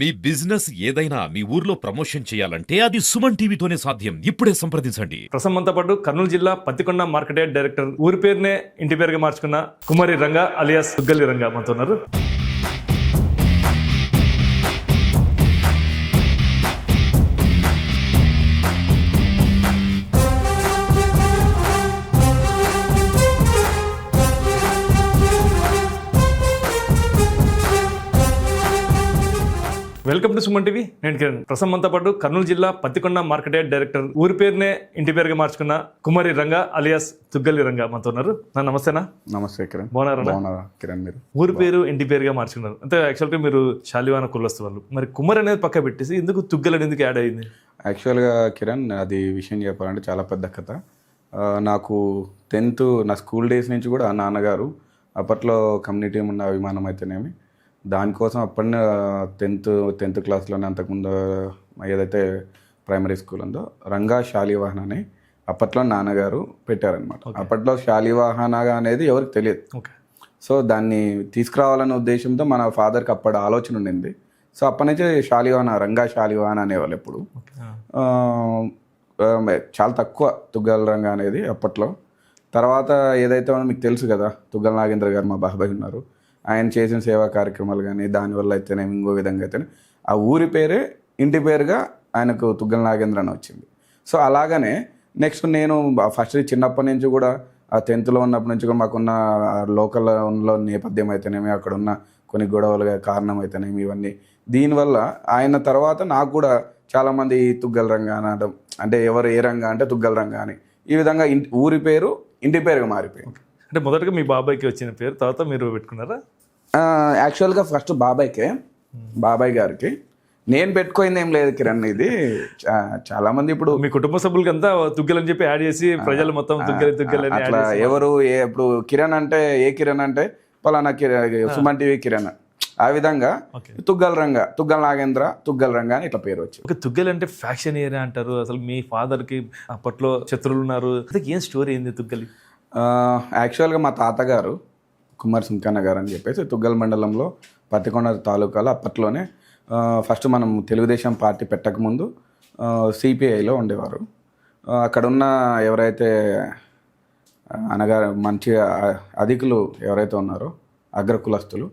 మీ business ఏదైనా మీ ఊర్లో promotion చేయాలంటే అది సుమన్ టీవీతోనే సాధ్యం. ఇప్పుడే సంప్రదించండి. ప్రసమంతో పాటు కర్నూలు జిల్లా పత్తికొండ మార్కెట్ యార్డ్ డైరెక్టర్, ఊరి పేరునే ఇంటి పేరుగా మార్చుకున్న కుమారి రంగా అలియాస్ దుగ్గలి రంగా మనతో ఉన్నారు. Welcome to Suman TV. నేను కిరణ్. ప్రసమంతో పాటు కర్నూలు జిల్లా పత్తికొండ మార్కెట్ యార్డ్ డైరెక్టర్, ఊరి పేరునే ఇంటి పేరుగా మార్చుకున్న కుమారి రంగా అలియాస్ దుగ్గలి రంగా మనతో ఉన్నారు. నమస్తేనా. నమస్తే కిరణ్. బాగున్నారా కిరణ్? మీరు ఊరి పేరు ఇంటి పేరుగా మార్చుకున్నారు అంటే యాక్చువల్గా మీరు శాలివాన కులస్తు వాళ్ళు. మరి కుమారి అనేది పక్క పెట్టేసి ఎందుకు దుగ్గలి ఎందుకు యాడ్ అయింది? యాక్చువల్గా కిరణ్, అది విషయం చెప్పాలంటే చాలా పెద్ద కథ. నాకు 10th నా స్కూల్ డేస్ నుంచి కూడా నాన్నగారు అప్పట్లో కమ్యూనిటీ ఉన్న అభిమానం అయితేనేమి, దానికోసం అప్పటినే 10th క్లాస్లోనే, అంతకుముందు ఏదైతే ప్రైమరీ స్కూల్ ఉందో రంగా శాలివాహన అని అప్పట్లో నాన్నగారు పెట్టారనమాట. అప్పట్లో శాలివాహన అనేది ఎవరికి తెలియదు. సో దాన్ని తీసుకురావాలనే ఉద్దేశంతో మన ఫాదర్కి అప్పటి ఆలోచన ఉండింది. సో అప్పటి నుంచే శాలివాహన, రంగా శాలివాహన అనేవాళ్ళు ఎప్పుడు. చాలా తక్కువ తుగ్గల రంగా అనేది అప్పట్లో. తర్వాత ఏదైతే మీకు తెలుసు కదా, తుగ్గల నాగేంద్ర గారు మా బాబాయ్ ఉన్నారు, ఆయన చేసిన సేవా కార్యక్రమాలు కానీ దానివల్ల అయితేనే ఇంకో విధంగా అయితేనే ఆ ఊరి పేరే ఇంటి పేరుగా ఆయనకు తుగ్గల నాగేంద్ర అని వచ్చింది. సో అలాగనే నెక్స్ట్ నేను ఫస్ట్ చిన్నప్పటి నుంచి కూడా ఆ 10thలో ఉన్నప్పటి నుంచి కూడా మాకున్న లోకల్లో నేపథ్యం అయితేనేమి, అక్కడ ఉన్న కొన్ని గొడవలుగా కారణం అయితేనేమి, ఇవన్నీ దీనివల్ల ఆయన తర్వాత నాకు కూడా చాలామంది తుగ్గల రంగా అనడం, అంటే ఎవరు ఏ రంగా అంటే తుగ్గల రంగా అని, ఈ విధంగా ఊరి పేరు ఇంటి పేరుగా మారిపోయింది. అంటే మొదటగా మీ బాబాయ్కి వచ్చిన పేరు, తర్వాత మీరు పెట్టుకున్నారా? యాక్చువల్గా ఫస్ట్ బాబాయ్ గారికి నేను పెట్టుకోయింది ఏం లేదు కిరణ్. ఇది చాలా మంది ఇప్పుడు మీ కుటుంబ సభ్యులకి అంతా తుగ్గలని చెప్పి యాడ్ చేసి ప్రజలు మొత్తం తుగ్గలి అట్లా ఎవరు ఇప్పుడు కిరణ్ అంటే ఏ కిరణ్ అంటే పలానా సుమన్ టీవీ కిరణ్, ఆ విధంగా తుగ్గల రంగా, తుగ్గల నాగేంద్ర, తుగ్గల రంగా అని ఇట్లా పేరు వచ్చింది. తుగ్గలి అంటే ఫ్యాక్షన్ ఏరియా అంటారు. అసలు మీ ఫాదర్కి అప్పట్లో శత్రువులు ఉన్నారు, ఏం స్టోరీ ఏంది తుగ్గలి? యాక్చువల్గా మా తాతగారు కుమార్ సుంకన్న గారు అని చెప్పేసి తుగ్గల మండలంలో పత్తికొండ తాలూకాలో అప్పట్లోనే ఫస్ట్ మనం తెలుగుదేశం పార్టీ పెట్టకముందు సిపిఐలో ఉండేవారు. అక్కడున్న ఎవరైతే అనగా మంచి అధికులు ఎవరైతే ఉన్నారో అగ్రకులస్తులు,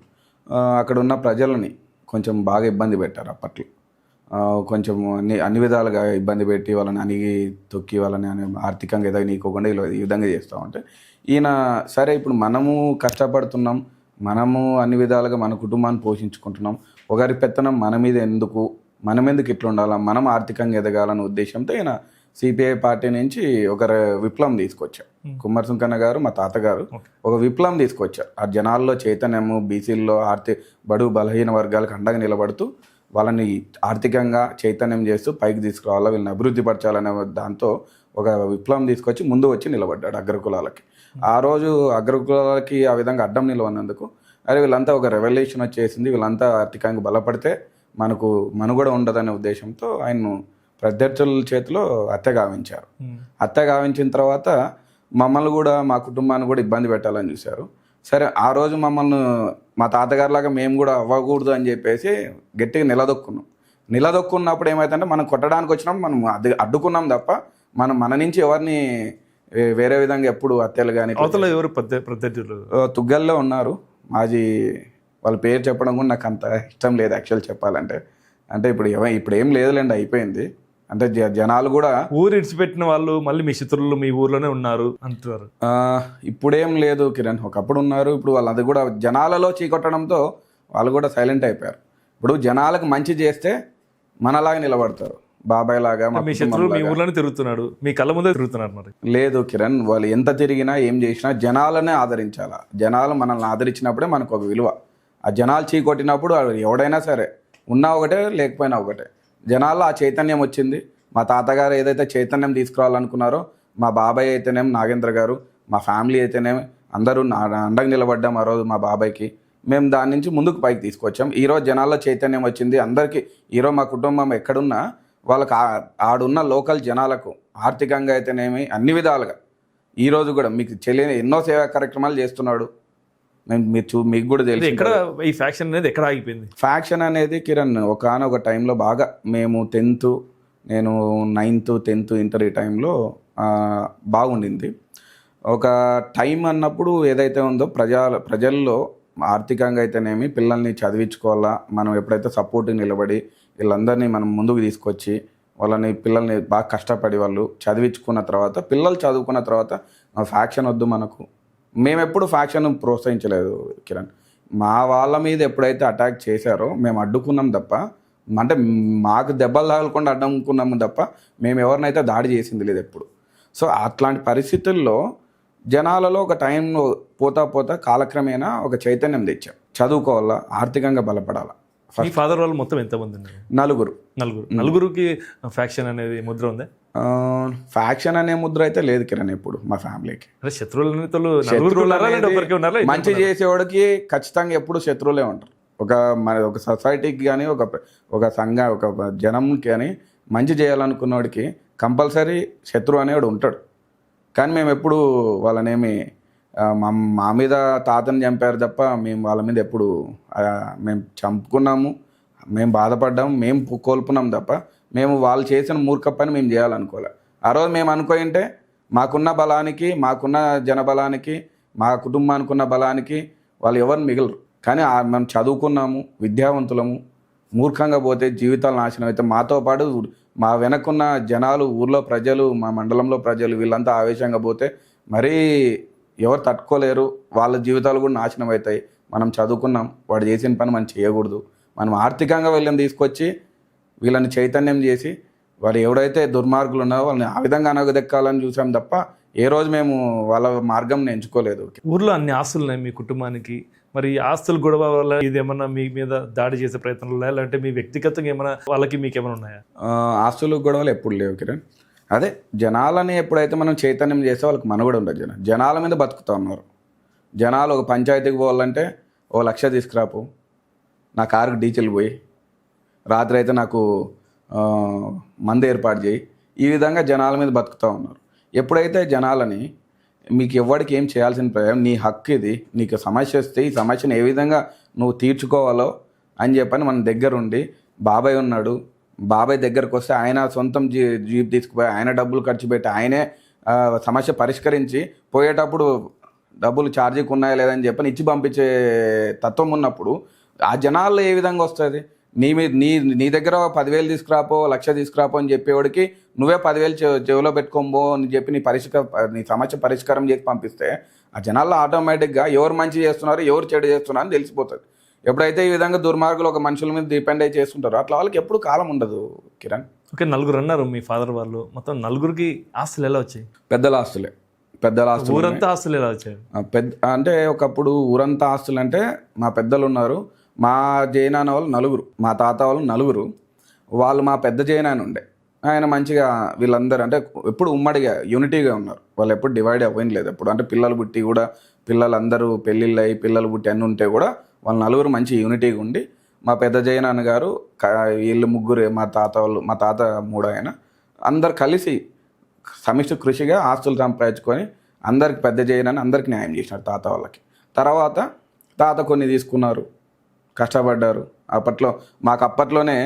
అక్కడున్న ప్రజలని కొంచెం బాగా ఇబ్బంది పెట్టారు అప్పట్లో. కొంచెం అన్ని విధాలుగా ఇబ్బంది పెట్టి వాళ్ళని అణిగి తొక్కి వాళ్ళని ఆర్థికంగా ఏదో నీకోకుండా ఈ విధంగా చేస్తూ ఉంటే ఈయన సరే ఇప్పుడు మనము కష్టపడుతున్నాం, మనము అన్ని విధాలుగా మన కుటుంబాన్ని పోషించుకుంటున్నాం, ఒకరి పెత్తనం మన మీద ఎందుకు, మనం ఎందుకు ఇట్లా ఉండాలా, మనం ఆర్థికంగా ఎదగాలన్న ఉద్దేశంతో ఈయన సిపిఐ పార్టీ నుంచి ఒక విప్లవం తీసుకొచ్చారు. కుమార్ సుంకన్న గారు, మా తాతగారు ఒక విప్లవం తీసుకొచ్చారు. ఆ జనాల్లో చైతన్యము, బీసీల్లో బడుగు బలహీన వర్గాలకు అండగా నిలబడుతూ వాళ్ళని ఆర్థికంగా చైతన్యం చేస్తూ పైకి తీసుకురావాలా, వీళ్ళని అభివృద్ధి పరచాలనే దాంతో ఒక విప్లవం తీసుకొచ్చి ముందు వచ్చి నిలబడ్డాడు అగ్రకులాలకి. ఆ రోజు అగ్రకులాలకి ఆ విధంగా అడ్డం నిలవన్నందుకు, అరే వీళ్ళంతా ఒక రెవల్యూషన్ వచ్చేసింది, వీళ్ళంతా ఆర్థికంగా బలపడితే మనకు మనుగడ ఉండదనే ఉద్దేశంతో ఆయన్ను ప్రత్యర్థుల చేతిలో హత్య గావించారు. హత్య గావించిన తర్వాత మమ్మల్ని కూడా, మా కుటుంబాన్ని కూడా ఇబ్బంది పెట్టాలని చూశారు. సరే ఆ రోజు మమ్మల్ని మా తాతగారిలాగా మేము కూడా అవ్వకూడదు అని చెప్పేసి గట్టిగా నిలదొక్కున్నప్పుడు ఏమైతుందంటే, మనం కొట్టడానికి వచ్చినప్పుడు మనం అడ్డుకున్నాం తప్ప మన నుంచి ఎవరిని వేరే విధంగా ఎప్పుడు హత్యలు కానీ. ఎవరు ప్రత్యర్థులు తుగ్గల్లో ఉన్నారు మాజీ, వాళ్ళ పేరు చెప్పడం కూడా నాకు అంత ఇష్టం లేదు యాక్చువల్ చెప్పాలంటే. అంటే ఇప్పుడు ఏం లేదులేండి, అయిపోయింది. అంటే జనాలు కూడా ఊరు ఇడిచిపెట్టిన వాళ్ళు మళ్ళీ మీ శత్రువులు మీ ఊర్లోనే ఉన్నారు అంటారు. ఇప్పుడేం లేదు కిరణ్, ఒకప్పుడు ఉన్నారు. ఇప్పుడు వాళ్ళు అది కూడా జనాలలో చీకొట్టడంతో వాళ్ళు కూడా సైలెంట్ అయిపోయారు. ఇప్పుడు జనాలకు మంచి చేస్తే మనలాగా నిలబడతారు. బాబాయ్ లాగా మీ శత్రువులు మీ ఊర్లోనే తిరుగుతున్నాడు, మీ కళ్ళ ముందే తిరుగుతున్నారు. మరి లేదు కిరణ్, వాళ్ళు ఎంత తిరిగినా ఏం చేసినా జనాలనే ఆదరించాలా. జనాలు మనల్ని ఆదరించినప్పుడే మనకు ఒక విలువ. ఆ జనాలు చీకొట్టినప్పుడు ఎవడైనా సరే ఉన్నా ఒకటే, లేకపోయినా ఒకటే. జనాల్లో ఆ చైతన్యం వచ్చింది. మా తాతగారు ఏదైతే చైతన్యం తీసుకురావాలనుకున్నారో, మా బాబాయ్ అయితేనేమి, నాగేంద్ర గారు, మా ఫ్యామిలీ అయితేనేమి అందరూ అండగా నిలబడ్డాం ఆ రోజు మా బాబాయ్కి. మేము దాని నుంచి ముందుకు పైకి తీసుకొచ్చాం. ఈరోజు జనాల్లో చైతన్యం వచ్చింది అందరికీ. ఈరోజు మా కుటుంబం ఎక్కడున్నా వాళ్ళకి ఆడున్న లోకల్ జనాలకు ఆర్థికంగా అయితేనేమి అన్ని విధాలుగా ఈరోజు కూడా మీకు ఎన్నో సేవా కార్యక్రమాలు చేస్తున్నాడు. మీకు కూడా ఇది తెలుసు ఎక్కడ ఈ ఫ్యాక్షన్ అనేది ఎక్కడ ఆగిపోయింది? ఫ్యాక్షన్ అనేది కిరణ్ ఒక టైంలో బాగా మేము 10th, నేను 9th 10th ఇంటర్ ఈ టైంలో బాగుండింది. ఒక టైం అన్నప్పుడు ఏదైతే ఉందో ప్రజల్లో ఆర్థికంగా అయితేనేమి పిల్లల్ని చదివించుకోవాలా, మనం ఎప్పుడైతే సపోర్ట్గా నిలబడి వీళ్ళందరినీ మనం ముందుకు తీసుకొచ్చి పిల్లల్ని బాగా కష్టపడి వాళ్ళు చదివించుకున్న తర్వాత, పిల్లలు చదువుకున్న తర్వాత ఫ్యాక్షన్ వద్దు మనకు. మేము ఎప్పుడు ఫ్యాక్షన్ ప్రోత్సహించలేదు కిరణ్. మా వాళ్ళ మీద ఎప్పుడైతే అటాక్ చేశారో మేము అడ్డుకున్నాం తప్ప, అంటే మాకు దెబ్బలు తగలకుండా అడ్డుకున్నాము తప్ప మేము ఎవరినైతే దాడి చేసింది లేదు ఎప్పుడు. సో అట్లాంటి పరిస్థితుల్లో జనాలలో ఒక టైంలో పోతా కాలక్రమేణా ఒక చైతన్యం తెచ్చాం. చదువుకోవాలా, ఆర్థికంగా బలపడాలా. మీ ఫాదర్ వాళ్ళు మొత్తం ఎంతమంది ఉన్నారు? నలుగురికి ఫ్యాక్షన్ అనేది ముద్ర ఉంది. ఫ్యాక్షన్ అనే ముద్ర అయితే లేదు కిరణ్ ఎప్పుడు మా ఫ్యామిలీకి. మంచి చేసేవాడికి ఖచ్చితంగా ఎప్పుడు శత్రువులే ఉంటారు. ఒక సొసైటీకి కానీ ఒక జనంకి కానీ మంచి చేయాలనుకున్నవాడికి కంపల్సరీ శత్రువు అనేవాడు ఉంటాడు. కానీ మేము ఎప్పుడు వాళ్ళనేమి మా మీద తాతని చంపారు తప్ప మేము వాళ్ళ మీద ఎప్పుడు మేము చంపుకున్నాము, మేము బాధపడ్డాము, మేము కోల్పున్నాం తప్ప మేము వాళ్ళు చేసిన మూర్ఖ పని మేము చేయాలనుకోలే. ఆ రోజు మేము అనుకుంటే మాకున్న బలానికి, మాకున్న జనబలానికి, మా కుటుంబానికి ఉన్న బలానికి వాళ్ళు ఎవరు మిగలరు. కానీ మేము చదువుకున్నాము, విద్యావంతులము. మూర్ఖంగా పోతే జీవితాలు నాశనం అయితే మాతో పాటు మా వెనకున్న జనాలు, ఊర్లో ప్రజలు, మా మండలంలో ప్రజలు వీళ్ళంతా ఆవేశంగా పోతే మరీ ఎవరు తట్టుకోలేరు. వాళ్ళ జీవితాలు కూడా నాశనం అవుతాయి. మనం చదువుకున్నాం, వాడు చేసిన పని మనం చేయకూడదు. మనం ఆర్థికంగా వీళ్ళని తీసుకొచ్చి వీళ్ళని చైతన్యం చేసి వాడు ఎవడైతే దుర్మార్గులు ఉన్నారో వాళ్ళని ఆ విధంగా అనగదెక్కాలని చూసాం తప్ప ఏ రోజు మేము వాళ్ళ మార్గం ఎంచుకోలేదు. ఊర్లో అన్ని ఆస్తులు ఉన్నాయి మీ కుటుంబానికి, మరి ఆస్తుల గొడవ వల్ల ఇది ఏమన్నా మీ మీద దాడి చేసే ప్రయత్నాలు ఉన్నాయా, లేదంటే మీ వ్యక్తిగతంగా ఏమైనా వాళ్ళకి మీకు ఏమైనా ఉన్నాయా? ఆస్తులు గొడవలు ఎప్పుడు లేవు కిరణ్. అదే జనాలని ఎప్పుడైతే మనం చైతన్యం చేస్తే వాళ్ళకి మనుగడ ఉండదు. జనాల మీద బతుకుతూ ఉన్నారు. జనాలు ఒక పంచాయతీకి పోవాలంటే 1 లక్ష తీసుకురాపు, నా కారుకి డీజిల్ పోయి, రాత్రి అయితే నాకు మందు ఏర్పాటు చేయి, ఈ విధంగా జనాల మీద బతుకుతూ ఉన్నారు. ఎప్పుడైతే జనాలని మీకు ఎవరికి ఏం చేయాల్సిన ప్రయోజనం, నీ హక్కు ఇది, నీకు సమస్య వస్తే ఈ సమస్యను ఏ విధంగా నువ్వు తీర్చుకోవాలో అని చెప్పని మన దగ్గరుండి, బాబాయ్ ఉన్నాడు, బాబాయ్ దగ్గరకు వస్తే ఆయన సొంతం జీప్ తీసుకుపోయి ఆయన డబ్బులు ఖర్చు పెట్టి ఆయనే సమస్య పరిష్కరించి పోయేటప్పుడు డబ్బులు ఛార్జీకి ఉన్నాయా లేదని చెప్పని ఇచ్చి పంపించే తత్వం ఉన్నప్పుడు ఆ జనాల్లో ఏ విధంగా వస్తుంది? నీ దగ్గర 10,000 తీసుకురాపో, 1 లక్ష తీసుకురాపో అని చెప్పేవాడికి నువ్వే 10,000 చెవిలో పెట్టుకోబో అని చెప్పి నీ సమస్య పరిష్కారం చేసి పంపిస్తే ఆ జనాల్లో ఆటోమేటిక్గా ఎవరు మంచి చేస్తున్నారు, ఎవరు చెడు చేస్తున్నారు అని తెలిసిపోతుంది. ఎప్పుడైతే ఈ విధంగా దుర్మార్గులు ఒక మనుషుల మీద డిపెండ్ అయ్యి చేసుకుంటారో అట్లా వాళ్ళకి ఎప్పుడు కాలం ఉండదు కిరణ్. ఓకే, 4 అన్నారు మీ ఫాదర్ వాళ్ళు. మొత్తం 4కి ఆస్తులు ఎలా వచ్చాయి? పెద్దల ఆస్తులే. ఊరంతా ఆస్తులు ఎలా వచ్చాయి? అంటే ఒకప్పుడు ఊరంతా ఆస్తులు అంటే మా పెద్దలు ఉన్నారు, మా జైనాన్న వాళ్ళు 4, మా తాత వాళ్ళు 4. వాళ్ళు మా పెద్ద జైనాన్న ఉండే, ఆయన మంచిగా వీళ్ళందరూ అంటే ఎప్పుడు ఉమ్మడిగా యూనిటీగా ఉన్నారు. వాళ్ళు ఎప్పుడు డివైడ్ అవ్వలేదు ఎప్పుడు. అంటే పిల్లలు పుట్టి కూడా పిల్లలందరూ పెళ్ళిళ్ళు అయ్యి పిల్లలు పుట్టి అన్నీ ఉంటే కూడా వాళ్ళు 4 మంచి యూనిటీగా ఉండి, మా పెద్ద జైనాన్న గారు వీళ్ళు 3, మా తాత 3 ఆయన అందరు కలిసి సమిష్టి కృషిగా ఆస్తులు సంపాదించుకొని అందరికి పెద్ద జైనాన్ని అందరికి న్యాయం చేసినారు తాత వాళ్ళకి. తర్వాత తాత కొన్ని తీసుకున్నారు, కష్టపడ్డారు. అప్పట్లోనే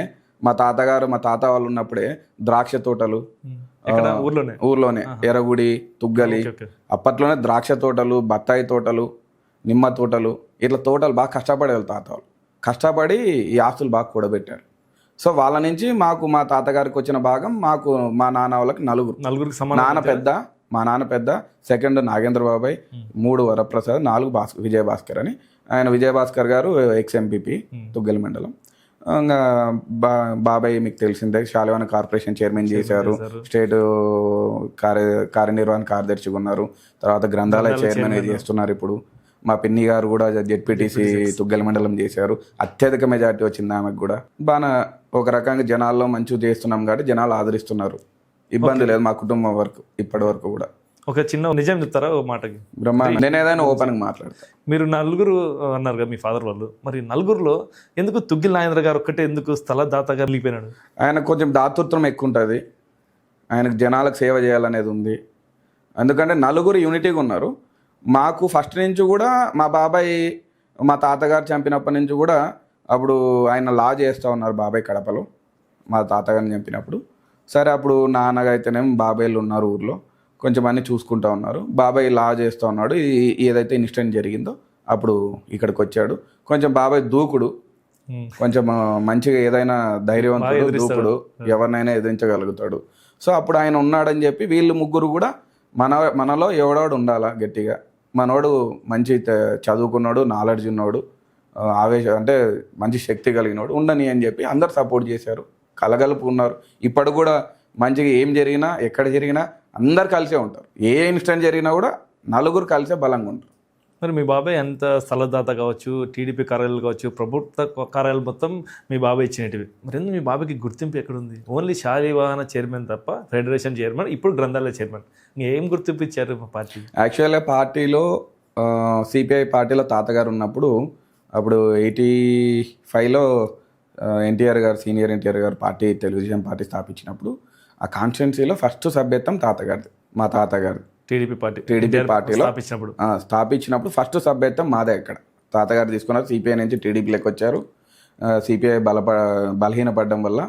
మా తాత వాళ్ళు ఉన్నప్పుడే ద్రాక్ష తోటలు ఊర్లోనే ఎర్రగుడి, తుగ్గలి, అప్పట్లోనే ద్రాక్ష తోటలు, బత్తాయి తోటలు, నిమ్మ తోటలు, ఇట్లా తోటలు బాగా కష్టపడేవాళ్ళు తాత వాళ్ళు. కష్టపడి ఈ ఆస్తులు బాగా కూడబెట్టారు. సో వాళ్ళ నుంచి మా తాతగారికి వచ్చిన భాగం మా నాన్న వాళ్ళకి 4. మా నాన్న పెద్ద, సెకండ్ నాగేంద్ర బాబాయ్, 3 వరప్రసాద్, 4 విజయభాస్కర్ అని. ఆయన విజయభాస్కర్ గారు ఎక్స్-ఎంపీపీ తుగ్గలి మండలం. ఇంకా బాబాయ్ మీకు తెలిసిందే శాలివాన కార్పొరేషన్ చైర్మన్ చేశారు, స్టేట్ కార్యనిర్వహణ కార్యదర్శిగా ఉన్నారు, తర్వాత గ్రంథాలయ చైర్మన్ చేస్తున్నారు ఇప్పుడు. మా పిన్ని గారు కూడా జెడ్పీటీసీ తుగ్గలి మండలం చేశారు, అత్యధిక మెజార్టీ వచ్చింది ఆమెకు కూడా. బాగా ఒక రకంగా జనాల్లో మంచిగా చేస్తున్నాం కాబట్టి జనాలు ఆదరిస్తున్నారు, ఇబ్బంది లేదు మా కుటుంబం వరకు ఇప్పటి వరకు కూడా. ఒక చిన్న నిజం చెప్తారా ఓ మాటకి? బ్రహ్మాండం, నేను ఏదైనా ఓపెన్గా మాట్లాడతాను. మీరు 4 అన్నారు కదా మీ ఫాదర్ వాళ్ళు, మరి 4లో ఎందుకు తుగ్గిల్ నాగేంద్ర గారు ఒక్కటే ఎందుకు స్థలదాతగా మిగిలిపోయినాడు? ఆయన కొంచెం దాతృత్వం ఎక్కువ ఉంటుంది, ఆయనకు జనాలకు సేవ చేయాలనేది ఉంది. ఎందుకంటే 4 యూనిటీగా ఉన్నారు. మాకు ఫస్ట్ నుంచి కూడా మా బాబాయ్ మా తాతగారు చంపినప్పటి నుంచి కూడా అప్పుడు ఆయన లా చేస్తూ ఉన్నారు బాబాయ్ కడపలో మా తాతగారిని చంపినప్పుడు. సరే అప్పుడు నాన్నగా అయితేనేమో బాబాయ్లు ఉన్నారు ఊర్లో, కొంచెం అన్నీ చూసుకుంటూ ఉన్నారు. బాబాయ్ లా చేస్తూ ఉన్నాడు. ఏదైతే ఇన్సిడెంట్ జరిగిందో అప్పుడు ఇక్కడికి వచ్చాడు. కొంచెం బాబాయ్ దూకుడు, కొంచెం మంచిగా ఏదైనా ధైర్యవంతుడు, దూకుడు, ఎవరినైనా ఎదిరించగలుగుతాడు. సో అప్పుడు ఆయన ఉన్నాడని చెప్పి వీళ్ళు ముగ్గురు కూడా మనలో ఎవడోడు ఉండాలా గట్టిగా, మనోడు మంచి చదువుకున్నాడు, నాలెడ్జ్ ఉన్నాడు, అంటే మంచి శక్తి కలిగినోడు ఉండని అని చెప్పి అందరు సపోర్ట్ చేశారు, కలగలుపు ఉన్నారు. ఇప్పుడు కూడా మంచిగా ఏం జరిగినా ఎక్కడ జరిగినా అందరు కలిసే ఉంటారు. ఏ ఇన్సిడెంట్ జరిగినా కూడా నలుగురు కలిసే బలంగా ఉంటారు. మరి మీ బాబాయ్ ఎంత స్థలదాత కావచ్చు, టీడీపీ కార్యాలయాలు కావచ్చు, ప్రభుత్వ కార్యాలయాలు మొత్తం మీ బాబాయ్ ఇచ్చినవి. మరి ఎందుకు మీ బాబాయ్కి గుర్తింపు ఎక్కడుంది? ఓన్లీ శాలివాహన చైర్మన్ తప్ప, ఫెడరేషన్ చైర్మన్, ఇప్పుడు గ్రంథాలయ చైర్మన్, ఏం గుర్తింపు ఇచ్చారు మా పార్టీ? యాక్చువల్గా పార్టీలో సిపిఐ పార్టీలో తాతగారు ఉన్నప్పుడు అప్పుడు 85లో ఎన్టీఆర్ గారు, సీనియర్ ఎన్టీఆర్ గారు పార్టీ, తెలుగుదేశం పార్టీ స్థాపించినప్పుడు ఆ కాన్స్టిట్యున్సీలో ఫస్ట్ సభ్యత్వం తాతగారిది, మా తాతగారిది. టీడీపీ పార్టీలో స్థాపించినప్పుడు ఫస్ట్ సభ్యత్వం మాదే. ఇక్కడ తాతగారు తీసుకున్నారు. సిపిఐ నుంచి టీడీపీలోకి వచ్చారు. సిపిఐ బలహీనపడడం వల్ల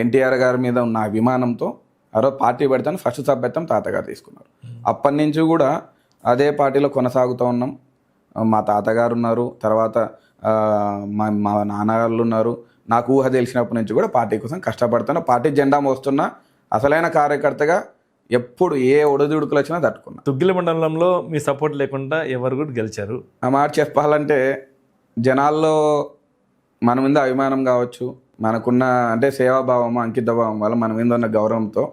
ఎన్టీఆర్ గారి మీద ఉన్న అభిమానంతో ఆ రోజు పార్టీ పెడతాను ఫస్ట్ సభ్యత్వం తాతగారు తీసుకున్నారు. అప్పటి నుంచి కూడా అదే పార్టీలో కొనసాగుతూ ఉన్నాం. మా తాతగారు ఉన్నారు, తర్వాత మా నాన్నగారు ఉన్నారు. నాకు ఊహ తెలిసినప్పటి నుంచి కూడా పార్టీ కోసం కష్టపడుతున్నా, పార్టీ జెండా మోస్తున్నా, అసలైన కార్యకర్తగా ఎప్పుడు ఏ ఒడిదుడుకులు వచ్చినా తట్టుకున్నా. తుగ్గిలి మండలంలో మీ సపోర్ట్ లేకుండా ఎవరు కూడా గెలిచారు? ఆ మాట చెప్పాలంటే జనాల్లో మన మీద అభిమానం కావచ్చు, మనకున్న అంటే సేవాభావం, అంకితభావం వల్ల మన మీద ఉన్న గౌరవంతో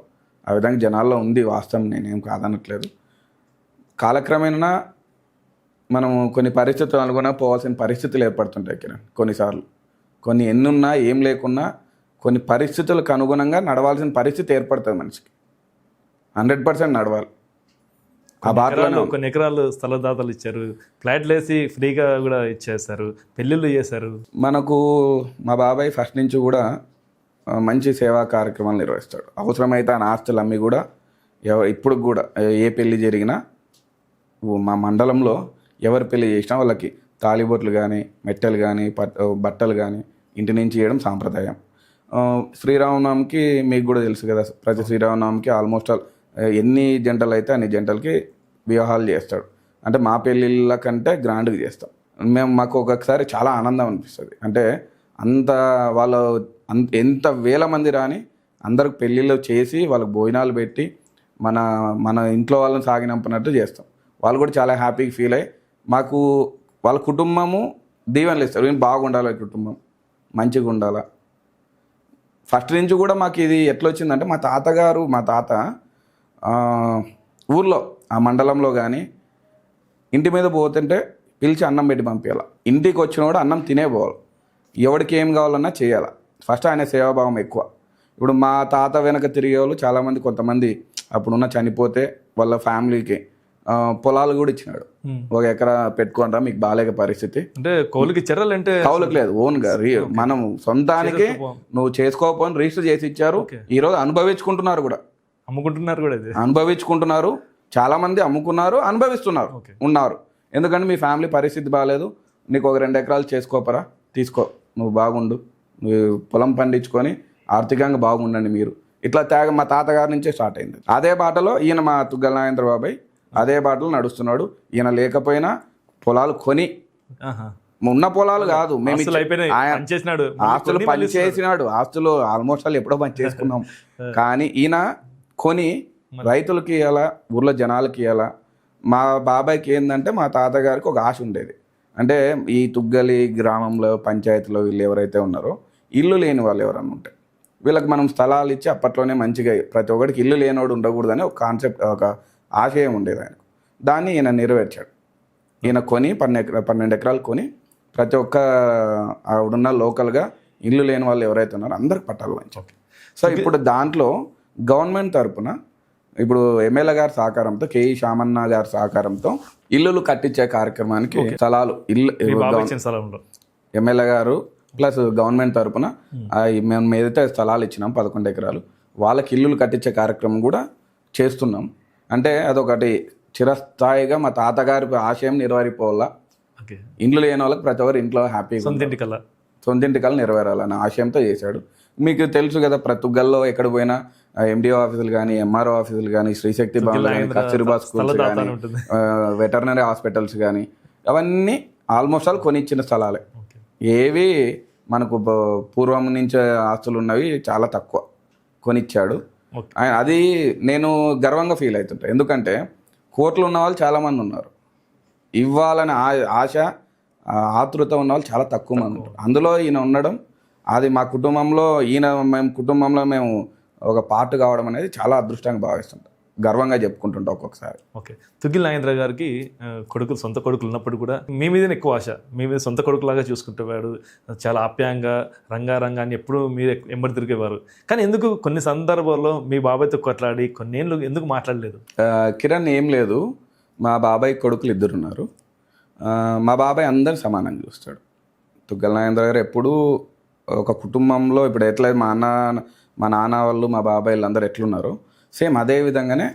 ఆ విధంగా జనాల్లో ఉంది. వాస్తవం, నేనేం కాదనట్లేదు. కాలక్రమేణా మనము కొన్ని పరిస్థితులు అనుగుణంగా పోవాల్సిన పరిస్థితులు ఏర్పడుతుంటాయి కిరణ్. కొన్నిసార్లు కొన్ని ఎన్నున్నా ఏం లేకున్నా కొన్ని పరిస్థితులకు అనుగుణంగా నడవాల్సిన పరిస్థితి ఏర్పడుతుంది మనిషికి. 100% నడవాలి. ఆ బాటలో కొన్ని ఎకరాలు స్థలదాతలు ఇచ్చారు, ఫ్లాట్లు వేసి ఫ్రీగా కూడా ఇచ్చేస్తారు, పెళ్ళిళ్ళు చేశారు. మనకు మా బాబాయ్ ఫస్ట్ నుంచి కూడా మంచి సేవా కార్యక్రమాలు నిర్వహిస్తాడు. అవసరమైతే ఆయన ఆస్తులు అమ్మి కూడా ఇప్పుడు కూడా ఏ పెళ్లి జరిగినా మా మండలంలో ఎవరు పెళ్లి చేసినా వాళ్ళకి తాళిబొట్లు కానీ, మెట్టెలు కానీ, బట్టలు కానీ ఇంటి నుంచి ఇవ్వడం సాంప్రదాయం. శ్రీరామనవమికి మీకు కూడా తెలుసు కదా, ప్రతి శ్రీరామనవమికి ఆల్మోస్ట్ ఆల్ ఎన్ని జంటలు అయితే అన్ని జంటలకి వివాహాలు చేస్తాడు. అంటే మా పెళ్ళిళ్ళ కంటే గ్రాండ్గా చేస్తాం మాకు ఒక్కొక్కసారి చాలా ఆనందం అనిపిస్తుంది. అంటే అంత వాళ్ళు ఎంత వేల మంది రాని అందరికి పెళ్ళిళ్ళు చేసి వాళ్ళకి భోజనాలు పెట్టి మన ఇంట్లో వాళ్ళని సాగినంపినట్టు చేస్తాం. వాళ్ళు కూడా చాలా హ్యాపీగా ఫీల్ అయ్యి మాకు వాళ్ళ కుటుంబము దీవెనలు ఇస్తారు. మేము బాగుండాలి, కుటుంబం మంచిగా ఉండాలా. ఫస్ట్ నుంచి కూడా మాకు ఇది ఎట్లా వచ్చిందంటే మా తాత ఊర్లో ఆ మండలంలో కానీ ఇంటి మీద పోతుంటే పిలిచి అన్నం పెట్టి పంపించాలి. ఇంటికి వచ్చినవాడు అన్నం తినే పోవాలి, ఎవరికి ఏం కావాలన్నా చేయాలి. ఫస్ట్ ఆయన సేవాభావం ఎక్కువ. ఇప్పుడు మా తాత వెనక తిరిగే వాళ్ళు చాలామంది, కొంతమంది అప్పుడున్న చనిపోతే వాళ్ళ ఫ్యామిలీకి పొలాలు కూడా ఇచ్చినాడు. 1 ఎకరా పెట్టుకుంటా, మీకు బాలేక పరిస్థితి అంటే కౌలుకి ఇచ్చారా? అంటే కౌలుకి లేదు, ఓన్గా మనం సొంతానికి నువ్వు చేసుకోకపోని రిజిస్టర్ చేసి ఇచ్చారు. ఈరోజు అనుభవించుకుంటున్నారు కూడా, అమ్ముకుంటున్నారు కూడా, అనుభవించుకుంటున్నారు. చాలా మంది అమ్ముకున్నారు, అనుభవిస్తున్నారు ఉన్నారు. ఎందుకంటే మీ ఫ్యామిలీ పరిస్థితి బాగాలేదు, నీకు 1-2 ఎకరాలు చేసుకోపరా, తీసుకో, నువ్వు బాగుండు, నువ్వు పొలం పండించుకొని ఆర్థికంగా బాగుండండి మీరు. ఇట్లా మా తాతగారి నుంచే స్టార్ట్ అయింది. అదే బాటలో ఈయన మా తుగ్గల నాగేంద్ర బాబాయ్ అదే బాటలో నడుస్తున్నాడు. ఈయన లేకపోయినా పొలాలు కొని, ఉన్న పొలాలు కాదు, మేము ఆస్తులు పనిచేసినాడు. ఆస్తులు ఆల్మోస్ట్ ఆల్ ఎప్పుడో పని చేసుకున్నాం. కానీ ఈయన కొని రైతులకి ఇవ్వాలా, ఊర్లో జనాలకి ఇవ్వాలా. మా బాబాయ్కి ఏంటంటే మా తాతగారికి ఒక ఆశ ఉండేది. అంటే ఈ తుగ్గలి గ్రామంలో పంచాయతీలో వీళ్ళు ఎవరైతే ఉన్నారో ఇల్లు లేని వాళ్ళు ఎవరన్నా ఉంటే వీళ్ళకి మనం స్థలాలు ఇచ్చి అప్పట్లోనే మంచిగా ప్రతి ఒక్కడికి ఇల్లు లేనివాడు ఉండకూడదని ఒక కాన్సెప్ట్, ఒక ఆశయం ఉండేది ఆయనకు. దాన్ని ఈయన నెరవేర్చాడు. ఈయన కొని 12 ఎకరాలు కొని ప్రతి ఒక్క ఆవిడున్న లోకల్గా ఇల్లు లేని వాళ్ళు ఎవరైతే ఉన్నారో అందరికి పట్టాలు పంచారు. సో ఇప్పుడు దాంట్లో గవర్నమెంట్ తరఫున ఇప్పుడు ఎమ్మెల్యే గారి సహకారంతో, కేఈ శామన్న గారి సహకారంతో ఇల్లులు కట్టించే కార్యక్రమానికి స్థలాలు ఎమ్మెల్యే గారు ప్లస్ గవర్నమెంట్ తరఫున మేము ఏదైతే స్థలాలు ఇచ్చినాం 11 ఎకరాలు వాళ్ళకి ఇల్లులు కట్టించే కార్యక్రమం కూడా చేస్తున్నాం. అంటే అదొకటి చిరస్థాయిగా మా తాతగారి ఆశయం నెరవేరిపోవాలా, ఓకే. ఇండ్లు లేని వాళ్ళకి ప్రతి ఒక్కరు ఇంట్లో హ్యాపీగా సొంతింటి కల్లా. సొంతింటి కళ నెరవేరాలన్న ఆశయంతో చేశాడు. మీకు తెలుసు కదా, ప్రతి ఒక్కళ్ళలో ఎక్కడ పోయినా ఎండిఓ ఆఫీసులు కానీ, ఎంఆర్ఓ ఆఫీసులు కానీ, శ్రీశక్తి భవన్లు కానీ, కస్తూరిబా స్కూల్స్ కానీ, వెటర్నరీ హాస్పిటల్స్ కానీ, అవన్నీ ఆల్మోస్ట్ ఆల్ కొనిచ్చిన స్థలాలే. ఏవి మనకు పూర్వం నుంచి ఆస్తులు ఉన్నవి చాలా తక్కువ కొనిచ్చాడు. అది నేను గర్వంగా ఫీల్ అవుతుంటా. ఎందుకంటే కోట్లు ఉన్న వాళ్ళు చాలామంది ఉన్నారు, ఇవ్వాలని ఆశ ఆతృత ఉన్న వాళ్ళు చాలా తక్కువ మంది ఉంటారు. అందులో ఈయన ఉండడం, అది మా కుటుంబంలో మేము ఒక పార్ట్ కావడం అనేది చాలా అదృష్టంగా భావిస్తుంటాం, గర్వంగా చెప్పుకుంటుంటాం ఒక్కొక్కసారి. ఓకే. తుగ్గిల్ నాగేంద్ర గారికి కొడుకులు, సొంత కొడుకులు ఉన్నప్పుడు కూడా మీ మీదనే ఎక్కువ ఆశ, మీ మీద సొంత కొడుకులాగా చూసుకుంటేవాడు, చాలా ఆప్యాయంగా రంగారంగాన్ని ఎప్పుడూ మీరు ఎంబడి తిరిగేవారు. కానీ ఎందుకు కొన్ని సందర్భాల్లో మీ బాబాయ్తో కొట్లాడి కొన్నేళ్ళు ఎందుకు మాట్లాడలేదు? కిరణ్, ఏం లేదు, మా బాబాయ్ కొడుకులు 2 ఉన్నారు. మా బాబాయ్ అందరు సమానంగా చూస్తాడు. తుగ్గల నాగేంద్ర గారు ఎప్పుడూ ఒక కుటుంబంలో ఇప్పుడు ఎట్లా మా నాన్న వాళ్ళు, మా బాబాయ్ అందరూ ఎట్లున్నారో సేమ్ అదే విధంగానే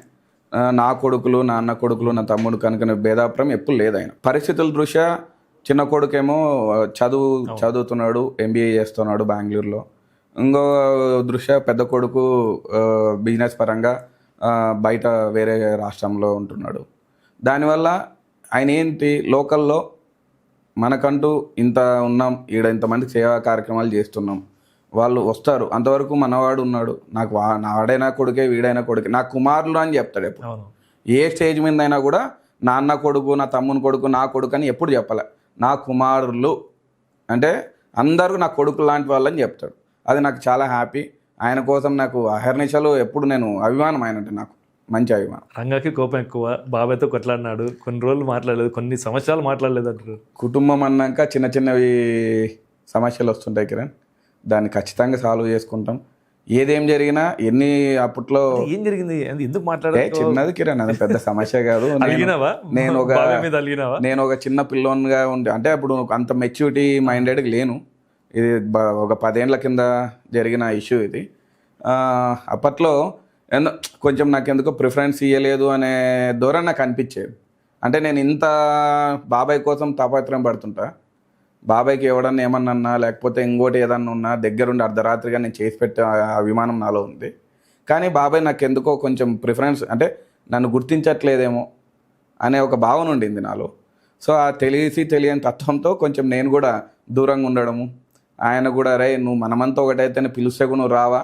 నా కొడుకులు, నా అన్న కొడుకులు, నా తమ్ముడు కనుక భేదాభిప్రాయం ఎప్పుడు లేదు. ఆయన పరిస్థితుల దృష్ట్యా చిన్న కొడుకేమో చదువుతున్నాడు, ఎంబీఏ చేస్తున్నాడు బెంగళూరులో. ఇంకో దృష్ట్యా పెద్ద కొడుకు బిజినెస్ పరంగా బయట వేరే రాష్ట్రంలో ఉంటున్నాడు. దానివల్ల ఆయన ఏంటి, లోకల్లో మనకంటూ ఇంత ఉన్నాం, ఈడ ఇంతమందికి సేవా కార్యక్రమాలు చేస్తున్నాం, వాళ్ళు వస్తారు, అంతవరకు మనవాడు ఉన్నాడు, నాకు వాడైనా కొడుకే, వీడైనా కొడుకే, నా కుమారులు అని చెప్తాడు ఎప్పుడు. ఏ స్టేజ్ మీద అయినా కూడా నా అన్న కొడుకు, నా తమ్ముని కొడుకు, నా కొడుకు అని ఎప్పుడు చెప్పలే, నా కుమారులు అంటే అందరూ నా కొడుకు లాంటి వాళ్ళని చెప్తాడు. అది నాకు చాలా హ్యాపీ. ఆయన కోసం నాకు అహర్నిశలు ఎప్పుడు నేను అభిమానం, ఆయన అంటే నాకు మంచి అభిమానం. రంగాకి కోపం ఎక్కువ, బాబాయ్తో కొట్లాడినాడు, కొన్ని రోజులు మాట్లాడలేదు, కొన్ని సంవత్సరాలు మాట్లాడలేదు అంటారు. కుటుంబం అన్నాక చిన్న చిన్నవి సమస్యలు వస్తుంటాయి కిరణ్, దాన్ని ఖచ్చితంగా సాల్వ్ చేసుకుంటాం. ఏదేం జరిగినా అప్పట్లో ఏం జరిగింది, ఎందుకు మాట్లాడే చిన్నది కిరణ్, అది పెద్ద సమస్య కాదు. నేను ఒక చిన్న పిల్లోన్గా ఉండే, అంటే అప్పుడు అంత మెచ్యూరిటీ మైండెడ్గా లేను. ఇది ఒక 10 ఏళ్ల కింద జరిగిన ఇష్యూ ఇది. అప్పట్లో కొంచెం నాకు ఎందుకో ప్రిఫరెన్స్ ఇవ్వలేదు అనే ధోరణి నాకు అనిపించేది. అంటే నేను ఇంత బాబాయ్ కోసం తాపత్రయం పడుతుంటా, బాబాయ్కి ఎవడన్నా ఏమన్నా లేకపోతే ఇంకోటి ఏదన్నా ఉన్నా దగ్గరుండి అర్ధరాత్రిగా నేను చేసి పెట్టే అభిమానం నాలో ఉంది. కానీ బాబాయ్ నాకు ఎందుకో కొంచెం ప్రిఫరెన్స్, అంటే నన్ను గుర్తించట్లేదేమో అనే ఒక భావన ఉండింది నాలో. సో ఆ తెలియని తత్వంతో కొంచెం నేను కూడా దూరంగా ఉండడము. ఆయన కూడా, రే నువ్వు మనమంతా ఒకటైతేనే పిలిస్తే కూడా నువ్వు రావా,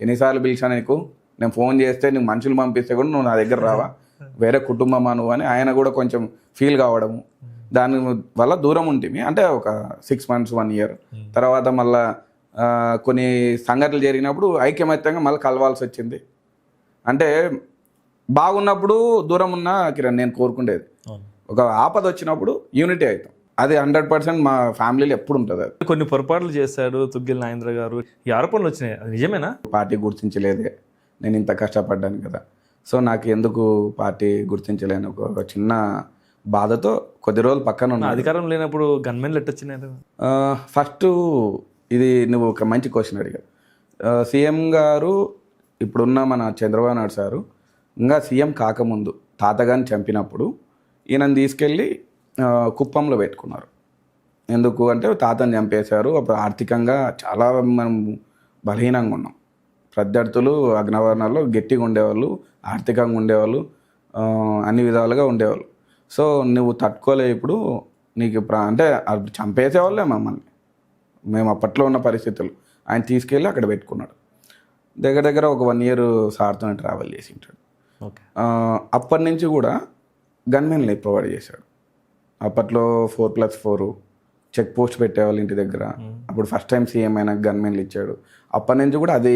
ఎన్నిసార్లు పిలిచాను నీకు, నేను ఫోన్ చేస్తే నీకు మనుషులు పంపిస్తే కూడా నువ్వు నా దగ్గర రావా, వేరే కుటుంబమా నువ్వు అని ఆయన కూడా కొంచెం ఫీల్ కావడము. దాని వల్ల దూరం ఉంటుంది. అంటే ఒక 6 months 1 year తర్వాత మళ్ళా కొన్ని సంఘటనలు జరిగినప్పుడు ఐక్యమత్యంగా మళ్ళీ కలవాల్సి వచ్చింది. అంటే బాగున్నప్పుడు దూరం ఉన్న కిరణ్ నేను కోరుకుండేది, ఒక ఆపద వచ్చినప్పుడు యూనిటీ అవుతాం. అది 100% మా ఫ్యామిలీలో ఎప్పుడు ఉంటుంది. అది కొన్ని పొరపాట్లు చేశాడు తుగ్గిల్ నాగేంద్ర గారు, ఈ ఆరోపణలు వచ్చినాయి, అది నిజమేనా? పార్టీ గుర్తించలేదే, నేను ఇంత కష్టపడ్డాను కదా, సో నాకు ఎందుకు పార్టీ గుర్తించలేని ఒక చిన్న బాధతో కొద్ది రోజులు పక్కన ఉన్న. అధికారం లేనప్పుడు గన్మెన్లు ఎట్టొచ్చినాయి? ఫస్ట్ ఇది నువ్వు ఒక మంచి క్వశ్చన్ అడిగా. సీఎం గారు ఇప్పుడున్న మన చంద్రబాబు నాయుడు సారు ఇంకా సీఎం కాకముందు తాతగారిని చంపినప్పుడు ఈయనను తీసుకెళ్ళి కుప్పంలో పెట్టుకున్నారు. ఎందుకు అంటే తాతని చంపేశారు, అప్పుడు ఆర్థికంగా చాలా మనం బలహీనంగా ఉన్నాం. ప్రత్యర్థులు అగ్నవర్ణాల్లో గట్టిగా ఉండేవాళ్ళు, ఆర్థికంగా ఉండేవాళ్ళు, అన్ని విధాలుగా ఉండేవాళ్ళు. సో నువ్వు తట్టుకోలే, ఇప్పుడు నీకు అంటే చంపేసేవాళ్ళే మమ్మల్ని, మేము అప్పట్లో ఉన్న పరిస్థితులు. ఆయన తీసుకెళ్ళి అక్కడ పెట్టుకున్నాడు. దగ్గర ఒక 1 year సార్తో ట్రావెల్ చేసి ఉంటాడు. అప్పటి నుంచి కూడా గన్మెన్లు ప్రొవైడ్ చేశాడు. అప్పట్లో 4+4 చెక్ పోస్ట్ పెట్టేవాళ్ళు ఇంటి దగ్గర. అప్పుడు ఫస్ట్ టైం సీఎం అయినా గన్మెన్లు ఇచ్చాడు. అప్పటి నుంచి కూడా అదే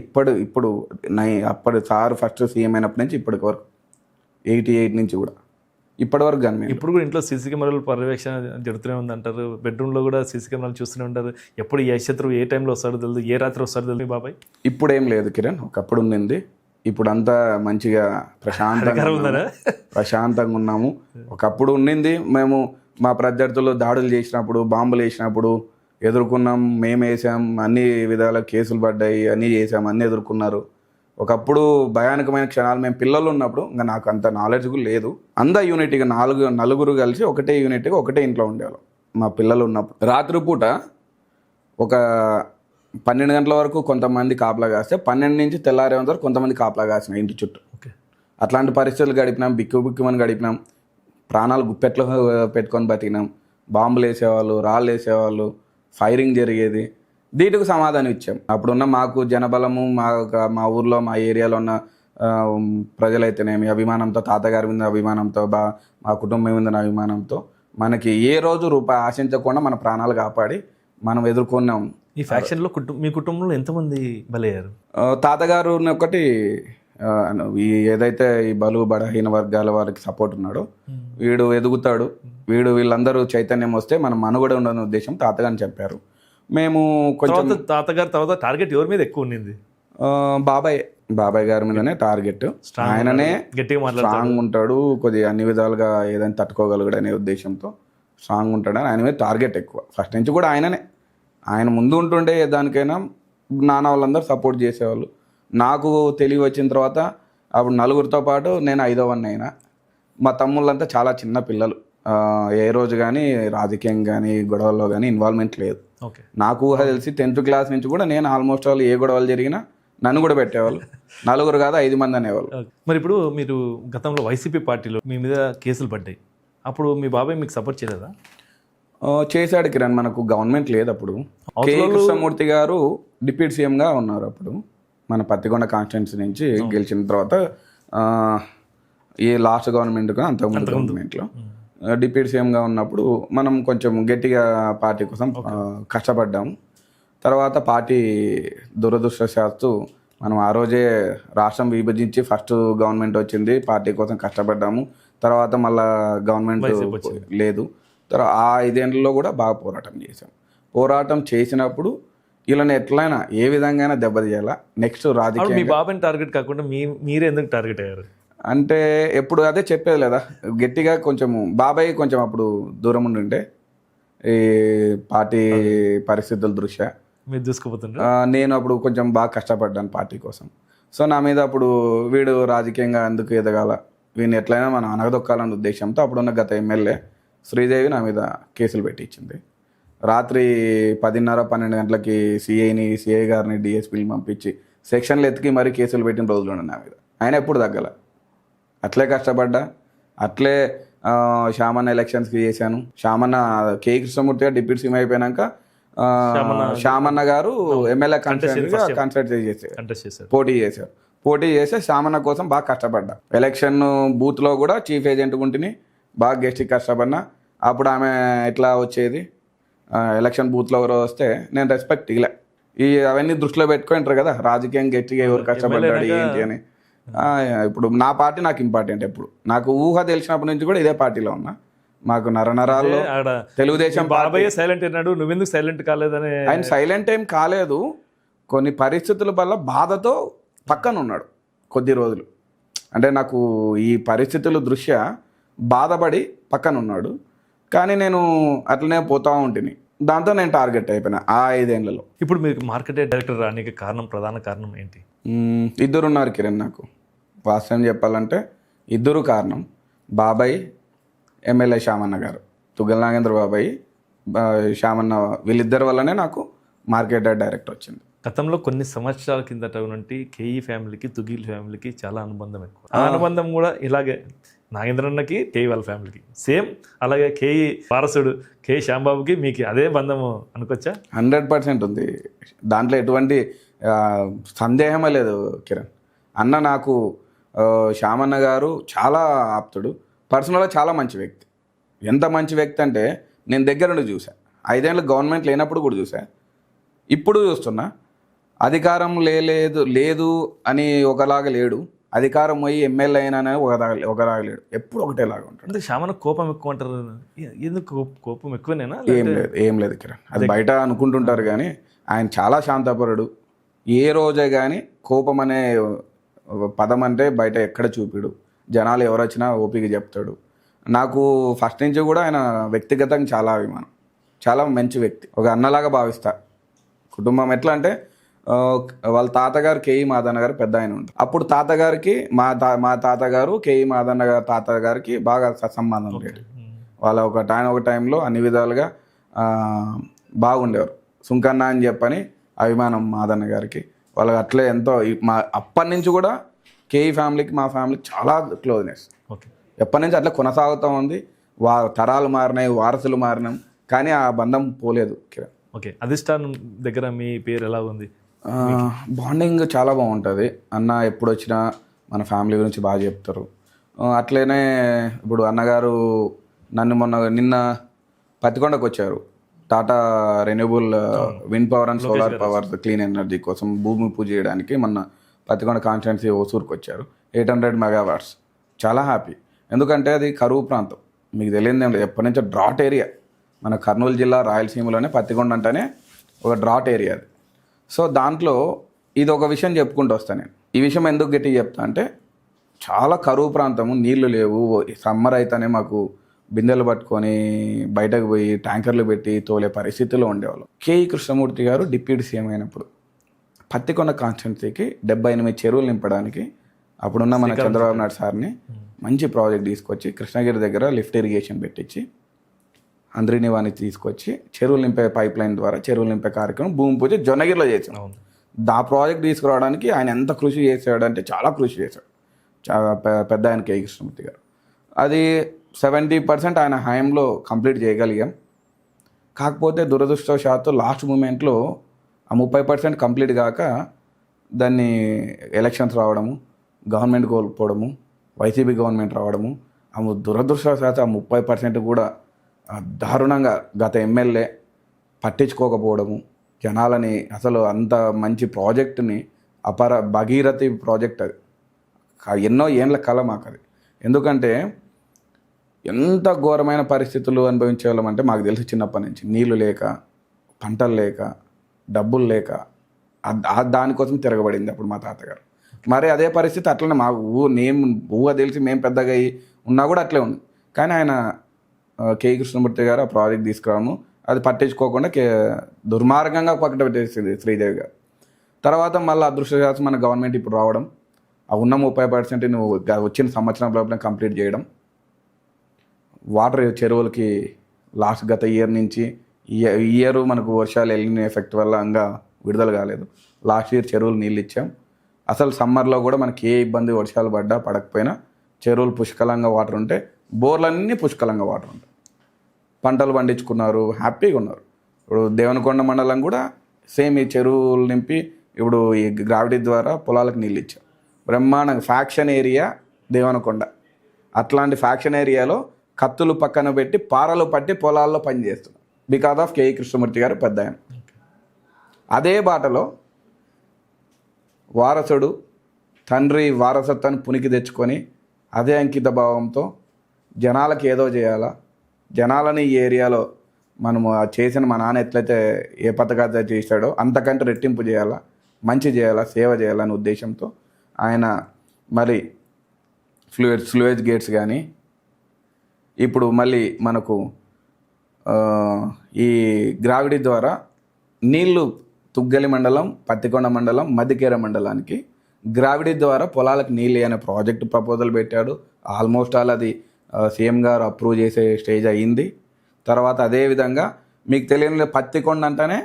ఇప్పుడు అప్పటి సార్ ఫస్ట్ సీఎం అయినప్పటి నుంచి ఇప్పటి వరకు 88 నుంచి కూడా ఇప్పటి వరకు గన్మెన్. ఇప్పుడు కూడా ఇంట్లో సీసీ కెమెరాలు పర్యవేక్షణ జరుగుతూనే ఉంది అంటారు, బెడ్రూమ్లో కూడా సీసీ కెమెరాలు చూస్తూనే ఉంటారు. ఎప్పుడు ఏ శత్రువు ఏ టైంలో వస్తాడో తెలియదు, ఏ రాత్రి వస్తాడో తెలియదు. బాబాయ్ ఇప్పుడు ఏం లేదు కిరణ్, ఒకప్పుడు ఉండింది, ఇప్పుడు అంతా మంచిగా ప్రశాంతంగా ఉన్నాము. ఒకప్పుడు ఉండింది, మేము మా ప్రత్యర్థులు దాడులు చేసినప్పుడు, బాంబులు వేసినప్పుడు ఎదుర్కొన్నాం, మేము వేసాం, అన్ని విధాల కేసులు పడ్డాయి, అన్నీ చేసాం, అన్నీ ఎదుర్కొన్నారు. ఒకప్పుడు భయానకమైన క్షణాలు మేము పిల్లలు ఉన్నప్పుడు ఇంకా నాకు అంత నాలెడ్జ్ కూడా లేదు. యూనిట్గా నలుగురు కలిసి ఒకటే యూనిట్గా ఒకటే ఇంట్లో ఉండేవాళ్ళం మా పిల్లలు ఉన్నప్పుడు. రాత్రిపూట ఒక 12 గంటల వరకు కొంతమంది కాపలా కాస్తే 12 నుంచి తెల్లారేంత వరకు కొంతమంది కాపలా కాసిన ఇంటి చుట్టూ. అట్లాంటి పరిస్థితులు గడిపినాం, బిక్కుమని గడిపినాం, ప్రాణాలు గుప్పెట్లో పెట్టుకొని బతికినాం. బాంబులు వేసేవాళ్ళు, రాళ్ళు వేసేవాళ్ళు, ఫైరింగ్ జరిగేది. దీనికి సమాధానం ఇచ్చాం. అప్పుడున్న మాకు జనబలము, మా ఊర్లో మా ఏరియాలో ఉన్న ప్రజలైతేనేమి అభిమానంతో, తాతగారి మీద అభిమానంతో, మా కుటుంబం మీద అభిమానంతో మనకి ఏ రోజు రూపాయి ఆశించకుండా మన ప్రాణాలు కాపాడి మనం ఎదుర్కొన్నాం. ఈ ఫ్యాక్షన్లో మీ కుటుంబంలో ఎంతమంది బలయ్యారు? తాతగారు ఒకటి ఏదైతే ఈ బలహీన వర్గాల వారికి సపోర్ట్ ఉన్నాడో వీడు ఎదుగుతాడు, వీళ్ళందరూ చైతన్యం వస్తే మనం మనుగడ ఉండని ఉద్దేశం తాతగారిని చెప్పారు. మేము కొంచెం తాతగారు తర్వాత టార్గెట్ ఎవరి మీద ఎక్కువ ఉండింది? బాబాయ్ గారి మీదనే టార్గెట్. ఆయననే స్ట్రాంగ్ ఉంటాడు, కొద్దిగా అన్ని విధాలుగా ఏదైనా తట్టుకోగలగడు అనే ఉద్దేశంతో స్ట్రాంగ్ ఉంటాడు. ఆయన మీద టార్గెట్ ఎక్కువ. ఫస్ట్ నుంచి కూడా ఆయన ముందు ఉంటుండే దానికైనా నాన్న వాళ్ళందరూ సపోర్ట్ చేసేవాళ్ళు. నాకు తెలివి వచ్చిన తర్వాత అప్పుడు నలుగురితో పాటు నేను 5వ అయినా. మా తమ్ముళ్ళంతా చాలా చిన్న పిల్లలు. ఏ రోజు కానీ రాజకీయం కానీ గొడవల్లో కానీ ఇన్వాల్వ్మెంట్ లేదు. నాకు ఊహ తెలిసి 10th క్లాస్ నుంచి కూడా నేను ఆల్మోస్ట్ వాళ్ళు ఏ గొడవలు జరిగినా నన్ను కూడా పెట్టేవాళ్ళు. 4 కాదు 5 మంది అనేవాళ్ళు. మరి ఇప్పుడు మీరు గతంలో వైసీపీ పార్టీలో మీ మీద కేసులు పడ్డాయి, అప్పుడు మీ బాబాయ్ మీకు సపోర్ట్ చేయలేదా? చేశాడు కిరణ్. మనకు గవర్నమెంట్ లేదు అప్పుడు. కే కృష్ణమూర్తి గారు డిప్యూటీ సీఎంగా ఉన్నారు అప్పుడు. మన పత్తికొండ కాన్స్టిట్యున్సీ నుంచి గెలిచిన తర్వాత ఈ లాస్ట్ గవర్నమెంట్గా అంతకుముందు గవర్నమెంట్లో డిప్యూటీ సీఎంగా ఉన్నప్పుడు మనం కొంచెం గట్టిగా పార్టీ కోసం కష్టపడ్డాము. తర్వాత పార్టీ దురదృష్టశాత్తు మనం ఆ రోజే రాష్ట్రం విభజించి ఫస్ట్ గవర్నమెంట్ వచ్చింది, పార్టీ కోసం కష్టపడ్డాము. తర్వాత మళ్ళా గవర్నమెంట్ లేదు. తర్వాత ఆ 5 ఏళ్లలో కూడా బాగా పోరాటం చేసినప్పుడు వీళ్ళని ఎట్లయినా ఏ విధంగా దెబ్బతీయాలా. నెక్స్ట్ రాజకీయం. మీ బాబాయ్ టార్గెట్ కాకుండా మీరే ఎందుకు టార్గెట్ అయ్యారు? అంటే ఎప్పుడు అదే చెప్పేది లేదా, గట్టిగా కొంచెం బాబాయ్ కొంచెం అప్పుడు దూరం ఉండింటే ఈ పార్టీ పరిస్థితుల దృష్ట్యా మీరు చూసుకుపోతుంటే నేను అప్పుడు కొంచెం బాగా కష్టపడ్డాను పార్టీ కోసం. సో నా మీద అప్పుడు వీడు రాజకీయంగా ఎందుకు ఎదగాల, వీడిని ఎట్లయినా మనం అనగదొక్కాలన్న ఉద్దేశంతో అప్పుడున్న గత ఎమ్మెల్యే శ్రీదేవి నా మీద కేసులు పెట్టించింది. రాత్రి 10:30-12 గంటలకి సిఐ గారిని డిఎస్పీని పంపించి సెక్షన్లు ఎత్తికి మరీ కేసులు పెట్టిన రోజులు ఉన్నాయి నా మీద. ఆయన ఎప్పుడు తగ్గల. అట్లే కష్టపడ్డా. అట్లే శామన్న ఎలక్షన్స్కి చేశాను. శామన్న కే కృష్ణమూర్తిగా డిప్యూటీ సీఎం అయిపోయాక శామన్న గారు ఎమ్మెల్యే కన్సల్ట్ చేశారు, పోటీ చేస్తే శామన్న కోసం బాగా కష్టపడ్డా. ఎలక్షన్ బూత్లో కూడా చీఫ్ ఏజెంట్ ఉంటుని బాగా గెస్ట్కి కష్టపడినా. అప్పుడు ఆమె ఎట్లా వచ్చేది, ఎలక్షన్ బూత్లో ఎవరో వస్తే నేను రెస్పెక్ట్ ఇలే. అవన్నీ దృష్టిలో పెట్టుకుంటారు కదా, రాజకీయం గట్టిగా ఎవరు కష్టపడ్డాడు ఏంటి అని. ఇప్పుడు నా పార్టీ నాకు ఇంపార్టెంట్. ఎప్పుడు నాకు ఊహ తెలిసినప్పటి నుంచి కూడా ఇదే పార్టీలో ఉన్నా. మాకు నరనరాల్లో తెలుగుదేశం సైలెంట్ అన్నాడు, నువ్వెందుకు సైలెంట్ కాలేదని. ఆయన సైలెంట్ ఏం కాలేదు, కొన్ని పరిస్థితుల వల్ల బాధతో పక్కన ఉన్నాడు కొద్ది రోజులు. అంటే నాకు ఈ పరిస్థితుల దృష్ట్యా బాధపడి పక్కన ఉన్నాడు. కానీ నేను అట్లనే పోతా ఉంటుంది. దాంతో నేను టార్గెట్ అయిపోయినా ఆ 5 ఏళ్లలో. ఇప్పుడు మీకు మార్కెటింగ్ డైరెక్టర్ రానికి ప్రధాన కారణం ఏంటి? 2 ఉన్నారు కిరణ్. నాకు వాస్తవం చెప్పాలంటే 2 కారణం. బాబాయ్, ఎమ్మెల్యే శామన్న గారు, తుగ్గల నాగేంద్ర బాబాయ్, శామన్న, వీళ్ళిద్దరి వల్లనే నాకు మార్కెట్ డైరెక్టర్ వచ్చింది. గతంలో కొన్ని సంవత్సరాల కిందట నుండి కేఈ ఫ్యామిలీకి తుగిల్ ఫ్యామిలీకి చాలా అనుబంధం ఎక్కువ. ఆ అనుబంధం కూడా ఇలాగే నాగేంద్రన్నకి కేఈ వాళ్ళ ఫ్యామిలీకి సేమ్, అలాగే కేఈ వారసుడు కే శ్యాంబాబుకి మీకు అదే బంధము అనుకోవచ్చా? 100% ఉంది. దాంట్లో ఎటువంటి సందేహమే లేదు కిరణ్. అన్న నాకు శామన్న గారు చాలా ఆప్తుడు, పర్సనల్గా చాలా మంచి వ్యక్తి. ఎంత మంచి వ్యక్తి అంటే నేను దగ్గర నుండి చూసా. 5 ఏళ్ళు గవర్నమెంట్ లేనప్పుడు కూడా చూసా, ఇప్పుడు చూస్తున్నా. అధికారం లేదు అని ఒకలాగా లేడు, అధికారం పోయి ఎమ్మెల్యే అయినా ఒకలాగా లేడు, ఎప్పుడు ఒకటేలాగా ఉంటాడు. అంటే శామన్న కోపం ఎక్కువ అంటారు, ఎందుకు కోపం ఎక్కువనేనా? ఏం లేదు కిరణ్, అది బయట అనుకుంటుంటారు. కానీ ఆయన చాలా శాంతపరుడు. ఏ రోజే కానీ కోపం అనే పదం అంటే బయట ఎక్కడ చూపిడు. జనాలు ఎవరు వచ్చినా ఓపిక చెప్తాడు. నాకు ఫస్ట్ నుంచి కూడా ఆయన వ్యక్తిగతంగా చాలా అభిమానం. చాలా మంచి వ్యక్తి, ఒక అన్నలాగా భావిస్తా. కుటుంబం ఎట్లా అంటే వాళ్ళ తాతగారు కేఈ మాదన్న గారు పెద్ద ఆయన ఉంటారు. అప్పుడు తాతగారికి మా తాతగారు కేఈ మాదన్న గారు తాతగారికి బాగా సంబంధం ఉండేది. వాళ్ళ ఒక టైంలో అన్ని విధాలుగా బాగుండేవారు. సుంకన్న అని చెప్పని అభిమానం మాదన్న గారికి. వాళ్ళకి అట్లే ఎంతో మా అప్పటి నుంచి కూడా కేఈ ఫ్యామిలీకి మా ఫ్యామిలీకి చాలా క్లోజ్నెస్. ఓకే, ఎప్పటి నుంచి అట్లా కొనసాగుతూ ఉంది. తరాలు మారినాయి, వారసులు మారినాం, కానీ ఆ బంధం పోలేదు. ఓకే. అధిష్టానం దగ్గర మీ పేరు ఎలా ఉంది? బాండింగ్ చాలా బాగుంటుంది. అన్న ఎప్పుడు వచ్చినా మన ఫ్యామిలీ గురించి బాగా చెప్తారు. అట్లనే ఇప్పుడు అన్నగారు నిన్న పత్తికొండకు వచ్చారు. Tata renewable wind power and solar power clean energy కోసం భూమి పూజ చేయడానికి మన పత్తికొండ కాన్స్టిట్యున్సీ ఓసూరుకు వచ్చారు. 800 మెగావాట్స్. చాలా హ్యాపీ. ఎందుకంటే అది కరువు ప్రాంతం. మీకు తెలియదు ఏం లేదు, ఎప్పటి నుంచో డ్రాట్ ఏరియా. మన కర్నూలు జిల్లా రాయలసీమలోనే పత్తికొండ అంటేనే ఒక డ్రాట్ ఏరియా అది. సో దాంట్లో ఇది ఒక విషయం చెప్పుకుంటూ వస్తాను నేను. ఈ విషయం ఎందుకు గట్టిగా చెప్తా అంటే, చాలా కరువు ప్రాంతము, నీళ్లు లేవు. సమ్మర్ అయితేనే మాకు బిందెలు పట్టుకొని బయటకు పోయి ట్యాంకర్లు పెట్టి తోలే పరిస్థితిలో ఉండేవాళ్ళు. కేఈ కృష్ణమూర్తి గారు డిప్యూటీ సీఎం అయినప్పుడు పత్తికొండ కాన్స్టిట్యున్సీకి 78 చెరువులు నింపడానికి అప్పుడున్న మన చంద్రబాబు నాయుడు సార్ని మంచి ప్రాజెక్ట్ తీసుకొచ్చి కృష్ణగిరి దగ్గర లిఫ్ట్ ఇరిగేషన్ పెట్టించి అంద్రినివాని తీసుకొచ్చి చెరువులు నింపే పైప్ లైన్ ద్వారా చెరువులు నింపే కార్యక్రమం భూమి పూజ జొన్నగిరిలో చేసాం. ఆ ప్రాజెక్ట్ తీసుకురావడానికి ఆయన ఎంత కృషి చేశాడంటే చాలా కృషి చేశాడు. పెద్ద ఆయన కేఈ కృష్ణమూర్తి గారు. అది 70% ఆయన హయాంలో కంప్లీట్ చేయగలిగాం. కాకపోతే దురదృష్టవశాత్తు లాస్ట్ మూమెంట్లో ఆ 30% కంప్లీట్ కాక దాన్ని ఎలక్షన్స్ రావడము, గవర్నమెంట్ కోల్పోవడము, వైసీపీ గవర్నమెంట్ రావడము, ఆ దురదృష్టవశాత్తు ఆ 30% కూడా దారుణంగా గత ఎమ్మెల్యే పట్టించుకోకపోవడము, జనాలని అసలు అంత మంచి ప్రాజెక్టుని భగీరథి ప్రాజెక్ట్ అది ఎన్నో ఏండ్ల కల మాకు అది. ఎందుకంటే ఎంత ఘోరమైన పరిస్థితులు అనుభవించే వాళ్ళం అంటే మాకు తెలిసి చిన్నప్పటి నుంచి నీళ్లు లేక, పంటలు లేక, డబ్బులు లేక దానికోసం తిరగబడింది అప్పుడు మా తాతగారు. మరి అదే పరిస్థితి అట్లనే మా ఊహ తెలిసి మేము పెద్దగా ఉన్నా కూడా అట్లే ఉంది. కానీ ఆయన కేఈ కృష్ణమూర్తి గారు ఆ ప్రాజెక్ట్ తీసుకురావడము, అది పట్టించుకోకుండా దుర్మార్గంగా పక్కన పెట్టేసింది శ్రీదేవి గారు. తర్వాత మళ్ళీ అదృష్టశాతం మన గవర్నమెంట్ ఇప్పుడు రావడం, ఆ ఉన్న 30% నువ్వు వచ్చిన సంవత్సరం లోపల కంప్లీట్ చేయడం, వాటర్ చెరువులకి లాస్ట్ గత ఇయర్ నుంచి ఇయర్ మనకు వర్షాలు వెళ్ళిన ఎఫెక్ట్ వల్ల ఇంకా విడుదల కాలేదు. లాస్ట్ ఇయర్ చెరువులు నీళ్ళు ఇచ్చాం. అసలు సమ్మర్లో కూడా మనకి ఏ ఇబ్బంది, వర్షాలు పడ్డా పడకపోయినా చెరువులు పుష్కలంగా వాటర్ ఉంటే, బోర్లన్నీ పుష్కలంగా వాటర్ ఉంటాయి. పంటలు పండించుకున్నారు, హ్యాపీగా ఉన్నారు. ఇప్పుడు దేవనకొండ మండలం కూడా సేమ్ ఈ చెరువులు నింపి ఇప్పుడు ఈ గ్రావిటీ ద్వారా పొలాలకు నీళ్ళు ఇచ్చాం. బ్రహ్మాండంగా ఫ్యాక్షన్ ఏరియా దేవనకొండ. అట్లాంటి ఫ్యాక్షన్ ఏరియాలో కత్తులు పక్కన పెట్టి పారలు పట్టి పొలాల్లో పనిచేస్తున్నారు బికాజ్ ఆఫ్ కేఈ కృష్ణమూర్తి గారు పెద్ద ఆయన. అదే బాటలో వారసుడు తండ్రి వారసత్వాన్ని పునికి తెచ్చుకొని అదే అంకిత భావంతో జనాలకు ఏదో చేయాలా, జనాలని ఈ ఏరియాలో మనము చేసిన మా నాన్న ఎట్లయితే ఏ పథకాలు చేశాడో అంతకంటే రెట్టింపు చేయాలా, మంచి చేయాలా, సేవ చేయాలనే ఉద్దేశంతో ఆయన మరి స్లూయేజ్ గేట్స్ కానీ, ఇప్పుడు మళ్ళీ మనకు ఈ గ్రావిటీ ద్వారా నీళ్లు తుగ్గలి మండలం, పత్తికొండ మండలం, మధ్యకేర మండలానికి గ్రావిటీ ద్వారా పొలాలకు నీళ్ళు అనే ప్రాజెక్టు ప్రపోజల్ పెట్టాడు. ఆల్మోస్ట్ ఆల్ అది సీఎం గారు అప్రూవ్ చేసే స్టేజ్ అయ్యింది. తర్వాత అదేవిధంగా మీకు తెలియని పత్తికొండ అంటేనే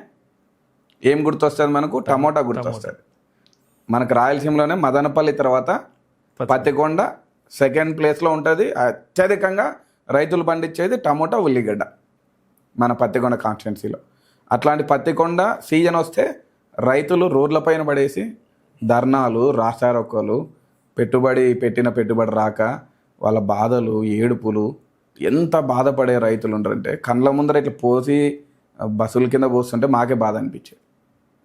ఏం గుర్తొస్తుంది మనకు? టమోటా గుర్తొస్తుంది. మనకు రాయలసీమలోనే మదనపల్లి తర్వాత పత్తికొండ సెకండ్ ప్లేస్లో ఉంటుంది. అత్యధికంగా రైతులు పండించేది టమోటా, ఉల్లిగడ్డ మన పత్తికొండ కాన్స్టిట్యున్సీలో. అట్లాంటి పత్తికొండ సీజన్ వస్తే రైతులు రోడ్లపైన పడేసి ధర్నాలు, రాస్తారోకోలు, పెట్టిన పెట్టుబడి రాక వాళ్ళ బాధలు, ఏడుపులు, ఎంత బాధపడే రైతులు ఉంటారంటే కండ్ల ముందర ఇట్లా పోసి బస్సుల కింద పోస్తుంటే మాకే బాధ అనిపించేది.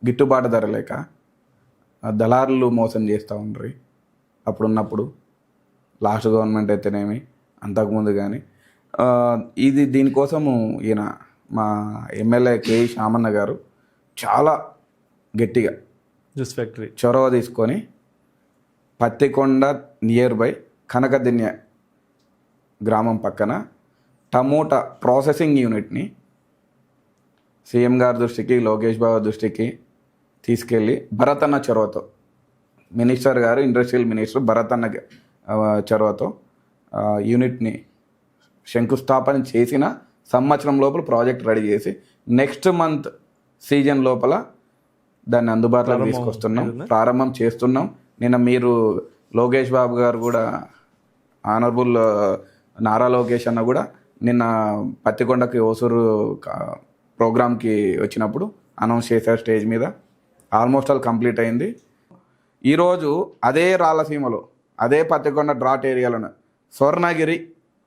గిట్టుబాటు ధర లేక దళారులు మోసం చేస్తూ ఉండ్రి అప్పుడున్నప్పుడు. లాస్ట్ గవర్నమెంట్ అయితేనేమి, అంతకుముందు కానీ దీనికోసము ఈయన మా ఎమ్మెల్యే కేఈ శామన్న గారు చాలా గట్టిగా జ్యూస్ ఫ్యాక్టరీ చొరవ తీసుకొని పత్తికొండ నియర్ బై కనకదిన్య గ్రామం పక్కన టమోటా ప్రాసెసింగ్ యూనిట్ని సీఎం గారి దృష్టికి, లోకేష్ బాబు దృష్టికి, తీసుకెళ్ళి భరత్ అన్న చొరవతో, మినిస్టర్ గారు ఇండస్ట్రియల్ మినిస్టర్ భరత్ అన్న చొరవతో యూనిట్ని శంకుస్థాపన చేసిన సంవత్సరం లోపల ప్రాజెక్ట్ రెడీ చేసి నెక్స్ట్ మంత్ సీజన్ లోపల దాన్ని అందుబాటులోకి తీసుకొస్తున్నాం, ప్రారంభం చేస్తున్నాం. నిన్న మీరు లోకేష్ బాబు గారు కూడా, ఆనరబుల్ నారా లోకేష్ అన్న కూడా నిన్న పత్తికొండకి ఓసూరు ప్రోగ్రామ్కి వచ్చినప్పుడు అనౌన్స్ చేశారు స్టేజ్ మీద. ఆల్మోస్ట్ ఆల్ కంప్లీట్ అయింది. ఈరోజు అదే రాయలసీమలో, అదే పత్తికొండ డ్రాట్ ఏరియాలోనే స్వర్ణగిరి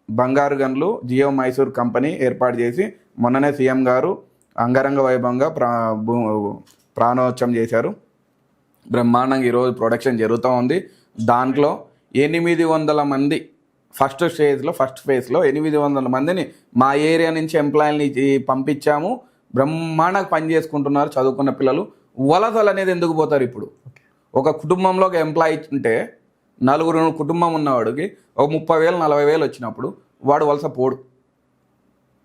బంగారు గన్లు జియో మైసూర్ కంపెనీ ఏర్పాటు చేసి మొన్ననే సీఎం గారు అంగరంగ వైభవంగా ప్రాణోత్సవం చేశారు. బ్రహ్మాండంగా ఈరోజు ప్రొడక్షన్ జరుగుతూ ఉంది. దాంట్లో 800 మంది ఫస్ట్ ఫేజ్లో 800 మందిని మా ఏరియా నుంచి ఎంప్లాయీని పంపించాము. బ్రహ్మాండంగా పని చేసుకుంటున్నారు చదువుకున్న పిల్లలు. వలసలు అనేది ఎందుకు పోతారు? ఇప్పుడు ఒక కుటుంబంలో ఒక ఎంప్లాయీ ఉంటే 4 కుటుంబం ఉన్నవాడికి ఒక 30,000 40,000 వచ్చినప్పుడు వాడు వలస పోడు.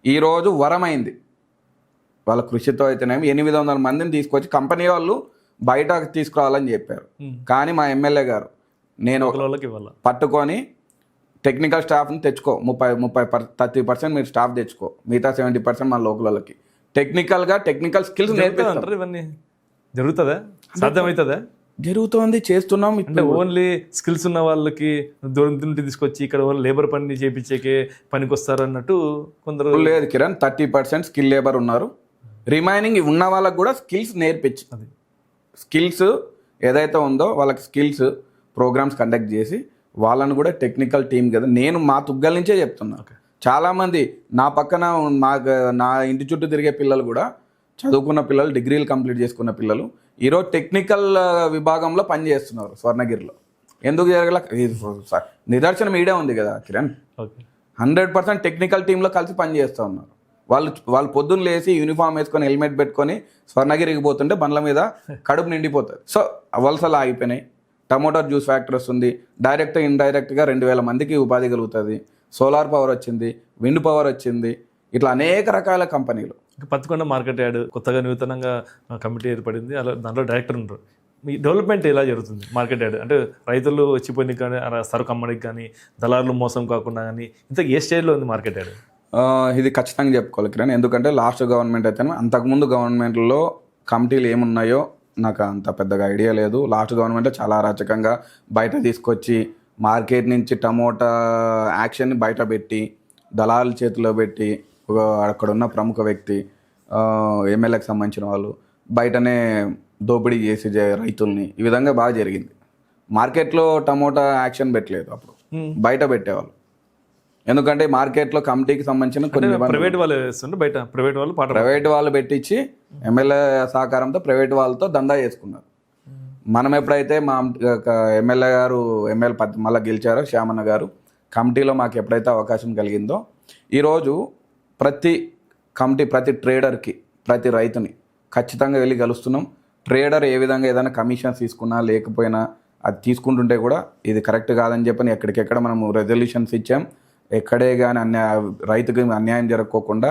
ఈరోజు వరమైంది వాళ్ళ కృషితో అయితేనేమి 800 మందిని తీసుకొచ్చి కంపెనీ వాళ్ళు బయటకు తీసుకురావాలని చెప్పారు. కానీ మా ఎమ్మెల్యే గారు నేను పట్టుకొని టెక్నికల్ స్టాఫ్ని తెచ్చుకో, 30% మీరు స్టాఫ్ తెచ్చుకో, మిగతా 70% మన లోకల్ వాళ్ళకి టెక్నికల్ స్కిల్స్ నేర్పిస్తారు. ఇవన్నీ జరుగుతుందా? సాధ్యమవుతుందా? జరుగుతోంది, చేస్తున్నాం. అంటే ఓన్లీ స్కిల్స్ ఉన్న వాళ్ళకి దూరం నుండి తీసుకొచ్చి ఇక్కడ లేబర్ పని చేయించేకే పనికి వస్తారు అన్నట్టు కొందరు. లేదు కిరణ్, 30% స్కిల్ లేబర్ ఉన్నారు. రిమైనింగ్ ఉన్న వాళ్ళకి కూడా స్కిల్స్ నేర్పించి, స్కిల్స్ ఏదైతే ఉందో వాళ్ళకి స్కిల్స్ ప్రోగ్రామ్స్ కండక్ట్ చేసి వాళ్ళని కూడా టెక్నికల్ టీం కదా. నేను మా తుగ్గల నుంచే చెప్తున్నా. చాలామంది నా పక్కన నా ఇంటి చుట్టూ తిరిగే పిల్లలు కూడా చదువుకున్న పిల్లలు, డిగ్రీలు కంప్లీట్ చేసుకున్న పిల్లలు ఈరోజు టెక్నికల్ విభాగంలో పనిచేస్తున్నారు స్వర్ణగిరిలో. ఎందుకు జరగల? నిదర్శనం ఈడే ఉంది కదా కిరణ్. 100% టెక్నికల్ టీంలో కలిసి పనిచేస్తూ ఉన్నారు. వాళ్ళు పొద్దున్న లేసి యూనిఫామ్ వేసుకొని హెల్మెట్ పెట్టుకొని స్వర్ణగిరికి పోతుంటే బండ్ల మీద కడుపు నిండిపోతుంది. సో వలసలు ఆగిపోయినాయి. టమోటా జ్యూస్ ఫ్యాక్టరీ వస్తుంది, డైరెక్ట్ ఇండైరెక్ట్గా 2,000 మందికి ఉపాధి కలుగుతుంది. సోలార్ పవర్ వచ్చింది, విండ్ పవర్ వచ్చింది, ఇట్లా అనేక రకాల కంపెనీలు. పత్తికొండ మార్కెట్ యార్డ్ కొత్తగా నూతనంగా కమిటీ ఏర్పడింది, అలా దాంట్లో డైరెక్టర్ ఉంటారు. మీ డెవలప్మెంట్ ఎలా జరుగుతుంది మార్కెట్ యార్డ్? అంటే రైతులు వచ్చిపోయిన కానీ సరుకు అమ్మడానికి కానీ దళారులు మోసం కాకుండా కానీ ఇంత ఏ స్టేజ్లో ఉంది మార్కెట్ యార్డ్? ఇది ఖచ్చితంగా చెప్పుకోవాలి కిరణ్. ఎందుకంటే లాస్ట్ గవర్నమెంట్ అయితే, అంతకుముందు గవర్నమెంట్లో కమిటీలు ఏమున్నాయో నాకు అంత పెద్దగా ఐడియా లేదు. లాస్ట్ గవర్నమెంట్లో చాలా అరాచకంగా బయట తీసుకొచ్చి మార్కెట్ నుంచి టమోటా యాక్షన్ని బయట పెట్టి దళాల చేతిలో పెట్టి అక్కడ ఉన్న ప్రముఖ వ్యక్తి ఎమ్మెల్యేకి సంబంధించిన వాళ్ళు బయటనే దోపిడీ చేసి రైతుల్ని, ఈ విధంగా బాగా జరిగింది. మార్కెట్లో టమోటా యాక్షన్ పెట్టలేదు, అప్పుడు బయట పెట్టేవాళ్ళు. ఎందుకంటే మార్కెట్లో కమిటీకి సంబంధించిన కొన్ని ప్రైవేట్ వాళ్ళు వేస్తుంటే బయట ప్రైవేట్ వాళ్ళు పెట్టించి ఎమ్మెల్యే సహకారంతో ప్రైవేట్ వాళ్ళతో దందా చేసుకున్నారు. మనం ఎప్పుడైతే మా ఎమ్మెల్యే గారు మళ్ళీ గెలిచారో శ్యామన్న గారు, కమిటీలో మాకు ఎప్పుడైతే అవకాశం కలిగిందో ఈరోజు ప్రతి కమిటీ, ప్రతి ట్రేడర్కి, ప్రతి రైతుని ఖచ్చితంగా వెళ్ళి కలుస్తున్నాం. ట్రేడర్ ఏ విధంగా ఏదైనా కమిషన్స్ తీసుకున్నా లేకపోయినా అది తీసుకుంటుంటే కూడా ఇది కరెక్ట్ కాదని చెప్పని ఎక్కడికెక్కడ మనము రెజల్యూషన్స్ ఇచ్చాం. ఎక్కడే కానీ రైతుకి అన్యాయం జరగకోకుండా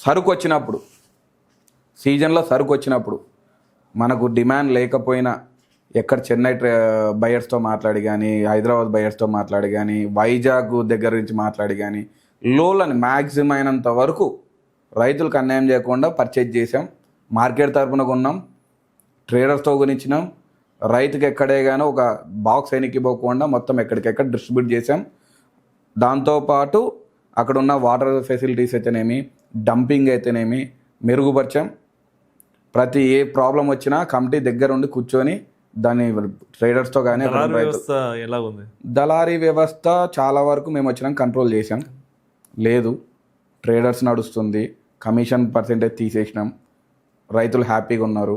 సరుకు వచ్చినప్పుడు, సీజన్లో సరుకు వచ్చినప్పుడు మనకు డిమాండ్ లేకపోయినా ఎక్కడ చెన్నై బయర్స్తో మాట్లాడి కానీ, హైదరాబాద్ బయర్స్తో మాట్లాడి కానీ, వైజాగ్ దగ్గర నుంచి మాట్లాడి కానీ లోలని మ్యాక్సిమం అయినంత వరకు రైతులకు అన్యాయం చేయకుండా పర్చేజ్ చేసాం. మార్కెట్ తరఫున కొన్నాం, ట్రేడర్స్తో కొనిచ్చినాం. రైతుకి ఎక్కడే కానీ ఒక బాక్స్ ఎనికిపోకుండా మొత్తం ఎక్కడికెక్కడ డిస్ట్రిబ్యూట్ చేసాం. దాంతోపాటు అక్కడ ఉన్న వాటర్ ఫెసిలిటీస్ అయితేనేమి, డంపింగ్ అయితేనేమి మెరుగుపరిచాం. ప్రతి ఏ ప్రాబ్లం వచ్చినా కమిటీ దగ్గర ఉండి కూర్చొని దాన్ని ట్రేడర్స్తో కానీ ఎలా ఉంది దళారీ వ్యవస్థ చాలా వరకు మేము వచ్చినాక కంట్రోల్ చేసాం. లేదు, ట్రేడర్స్ నడుస్తుంది, కమిషన్ పర్సెంటేజ్ తీసేసినాం, రైతులు హ్యాపీగా ఉన్నారు.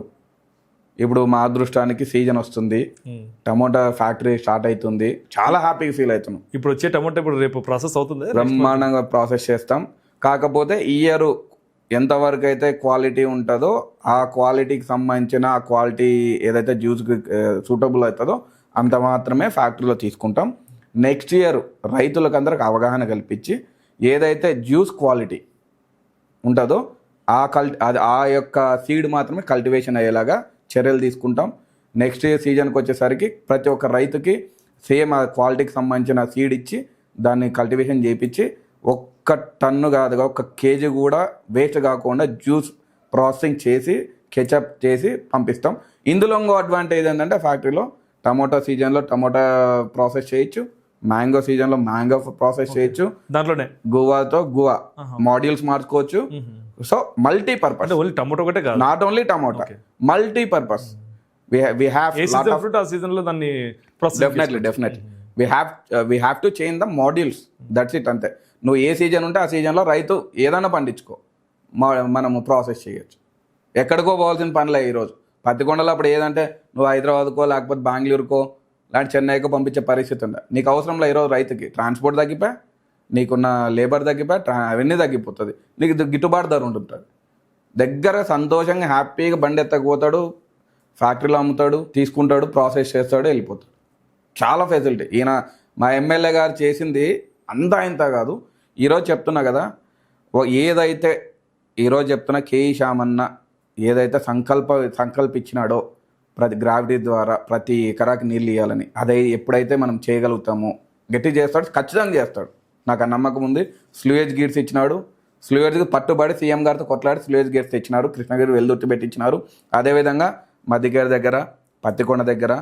ఇప్పుడు మా అదృష్టానికి సీజన్ వస్తుంది, టమోటా ఫ్యాక్టరీ స్టార్ట్ అవుతుంది, చాలా హ్యాపీగా ఫీల్ అవుతున్నాం. ఇప్పుడు వచ్చే టమోటా ఇప్పుడు రేపు ప్రాసెస్ అవుతుంది, బ్రహ్మాండంగా ప్రాసెస్ చేస్తాం. కాకపోతే ఈ ఇయర్ ఎంతవరకు అయితే క్వాలిటీ ఉంటుందో ఆ క్వాలిటీకి సంబంధించిన ఆ క్వాలిటీ ఏదైతే జ్యూస్కి సూటబుల్ అవుతుందో అంత మాత్రమే ఫ్యాక్టరీలో తీసుకుంటాం. నెక్స్ట్ ఇయర్ రైతులకు అందరికి అవగాహన కల్పించి ఏదైతే జ్యూస్ క్వాలిటీ ఉంటుందో ఆ యొక్క సీడ్ మాత్రమే కల్టివేషన్ అయ్యేలాగా చర్యలు తీసుకుంటాం. నెక్స్ట్ సీజన్కి వచ్చేసరికి ప్రతి ఒక్క రైతుకి సేమ్ ఆ క్వాలిటీకి సంబంధించిన సీడ్ ఇచ్చి దాన్ని కల్టివేషన్ చేయించి ఒక్క టన్ను కాదుగా 1 కేజీ కూడా వేస్ట్ కాకుండా జ్యూస్ ప్రాసెసింగ్ చేసి కెచప్ చేసి పంపిస్తాం. ఇందులో ఇంకో అడ్వాంటేజ్ ఏంటంటే ఫ్యాక్టరీలో టమోటా సీజన్లో టమోటా ప్రాసెస్ చేయొచ్చు, మ్యాంగో సీజన్లో మ్యాంగో ప్రాసెస్ చేయొచ్చు, దాంట్లోనే గువాతో గువా మాడ్యూల్స్ మార్చుకోవచ్చు. సో మల్టీపర్పస్, అంటే ఓన్లీ టమాటో ఒకటే కాదు, not only tomato, multipurpose. A season fruit ఆ సీజన్లో దాన్ని process definitely we have to change the modules, that's it. అంతే. నువ్వు ఏ సీజన్ ఉంటే ఆ సీజన్లో రైతు ఏదైనా పండించుకో, మనము ప్రాసెస్ చేయొచ్చు. ఎక్కడికో పోవాల్సిన పనిలే. ఈరోజు పత్తికొండలో అప్పుడు ఏదంటే నువ్వు హైదరాబాద్కో లేకపోతే బెంగళూరుకో లేదంటే చెన్నైకో పంపించే పరిస్థితి ఉండే. నీకు అవసరంలో ఈరోజు రైతుకి ట్రాన్స్పోర్ట్ తగ్గిపోయి, నీకున్న లేబర్ తగ్గిపోయి, అవన్నీ తగ్గిపోతుంది. నీకు గిట్టుబాటు ధర ఉంటుంది. దగ్గర సంతోషంగా హ్యాపీగా బండి ఎత్తకపోతాడు, ఫ్యాక్టరీలో అమ్ముతాడు, తీసుకుంటాడు, ప్రాసెస్ చేస్తాడు, వెళ్ళిపోతాడు. చాలా ఫెసిలిటీ. ఈయన మా ఎమ్మెల్యే గారు చేసింది అంతా ఇంత కాదు. ఈరోజు చెప్తున్నా కదా, ఏదైతే ఈరోజు చెప్తున్నా కేఈ శ్యామన్న ఏదైతే సంకల్పించినాడో ప్రతి గ్రావిటీ ద్వారా ప్రతి ఎకరాకి నీళ్ళు ఇవ్వాలని, అదే ఎప్పుడైతే మనం చేయగలుగుతామో గట్టి చేస్తాడు, ఖచ్చితంగా చేస్తాడు. నాకు ఆ నమ్మకం ఉంది. స్లూయేజ్ గేట్స్ ఇచ్చినాడు, స్లూయేజ్కి పట్టుబడి సీఎం గారితో కొట్లాడి స్లూయేజ్ గేట్స్ తెచ్చినాడు, కృష్ణగిరి వెల్దుర్తి పెట్టించినారు. అదేవిధంగా మధ్యకేరి దగ్గర పత్తికొండ దగ్గర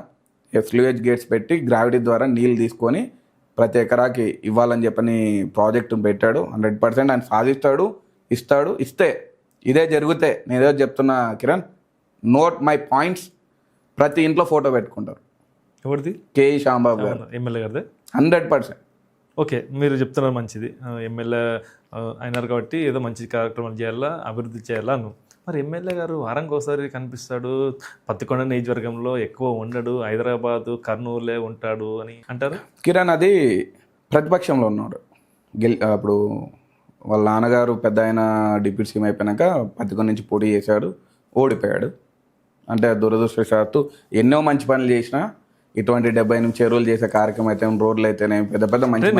స్లూయేజ్ గేట్స్ పెట్టి గ్రావిటీ ద్వారా నీళ్ళు తీసుకొని ప్రతి ఎకరాకి ఇవ్వాలని చెప్పని ప్రాజెక్టు పెట్టాడు. 100% ఆయన సాధిస్తాడు, ఇస్తాడు. ఇస్తే ఇదే జరిగితే నేను ఏదో చెప్తున్నా కిరణ్, నోట్ మై పాయింట్స్. ప్రతి ఇంట్లో ఫోటో పెట్టుకుంటారు. ఎవరిది? కేఈ శ్యాంబాబు గారు, ఎమ్మెల్యే గారిదే. 100%. ఓకే, మీరు చెప్తున్నారు మంచిది. ఎమ్మెల్యే అయినారు కాబట్టి ఏదో మంచి కార్యక్రమాలు చేయాలా, అభివృద్ధి చేయాలా అను. మరి ఎమ్మెల్యే గారు వారానికి ఒకసారి కనిపిస్తాడు, పత్తికొండ నియోజకవర్గంలో ఎక్కువ ఉండడు, హైదరాబాదు కర్నూలే ఉంటాడు అని అంటారు. కిరణ్ అది ప్రతిపక్షంలో ఉన్నాడు. అప్పుడు వాళ్ళ నాన్నగారు పెద్ద ఆయన డిప్యూటీ సీఎం అయిపోయాక పత్తికొండ నుంచి పోటీ చేశాడు, ఓడిపోయాడు. అంటే దురదృష్టవశాత్తు ఎన్నో మంచి పనులు చేసినా ఇటువంటి 78 చెరువులు చేసే కార్యక్రమం అయితే, రోడ్లు అయితేనే పెద్ద పెద్ద మంచి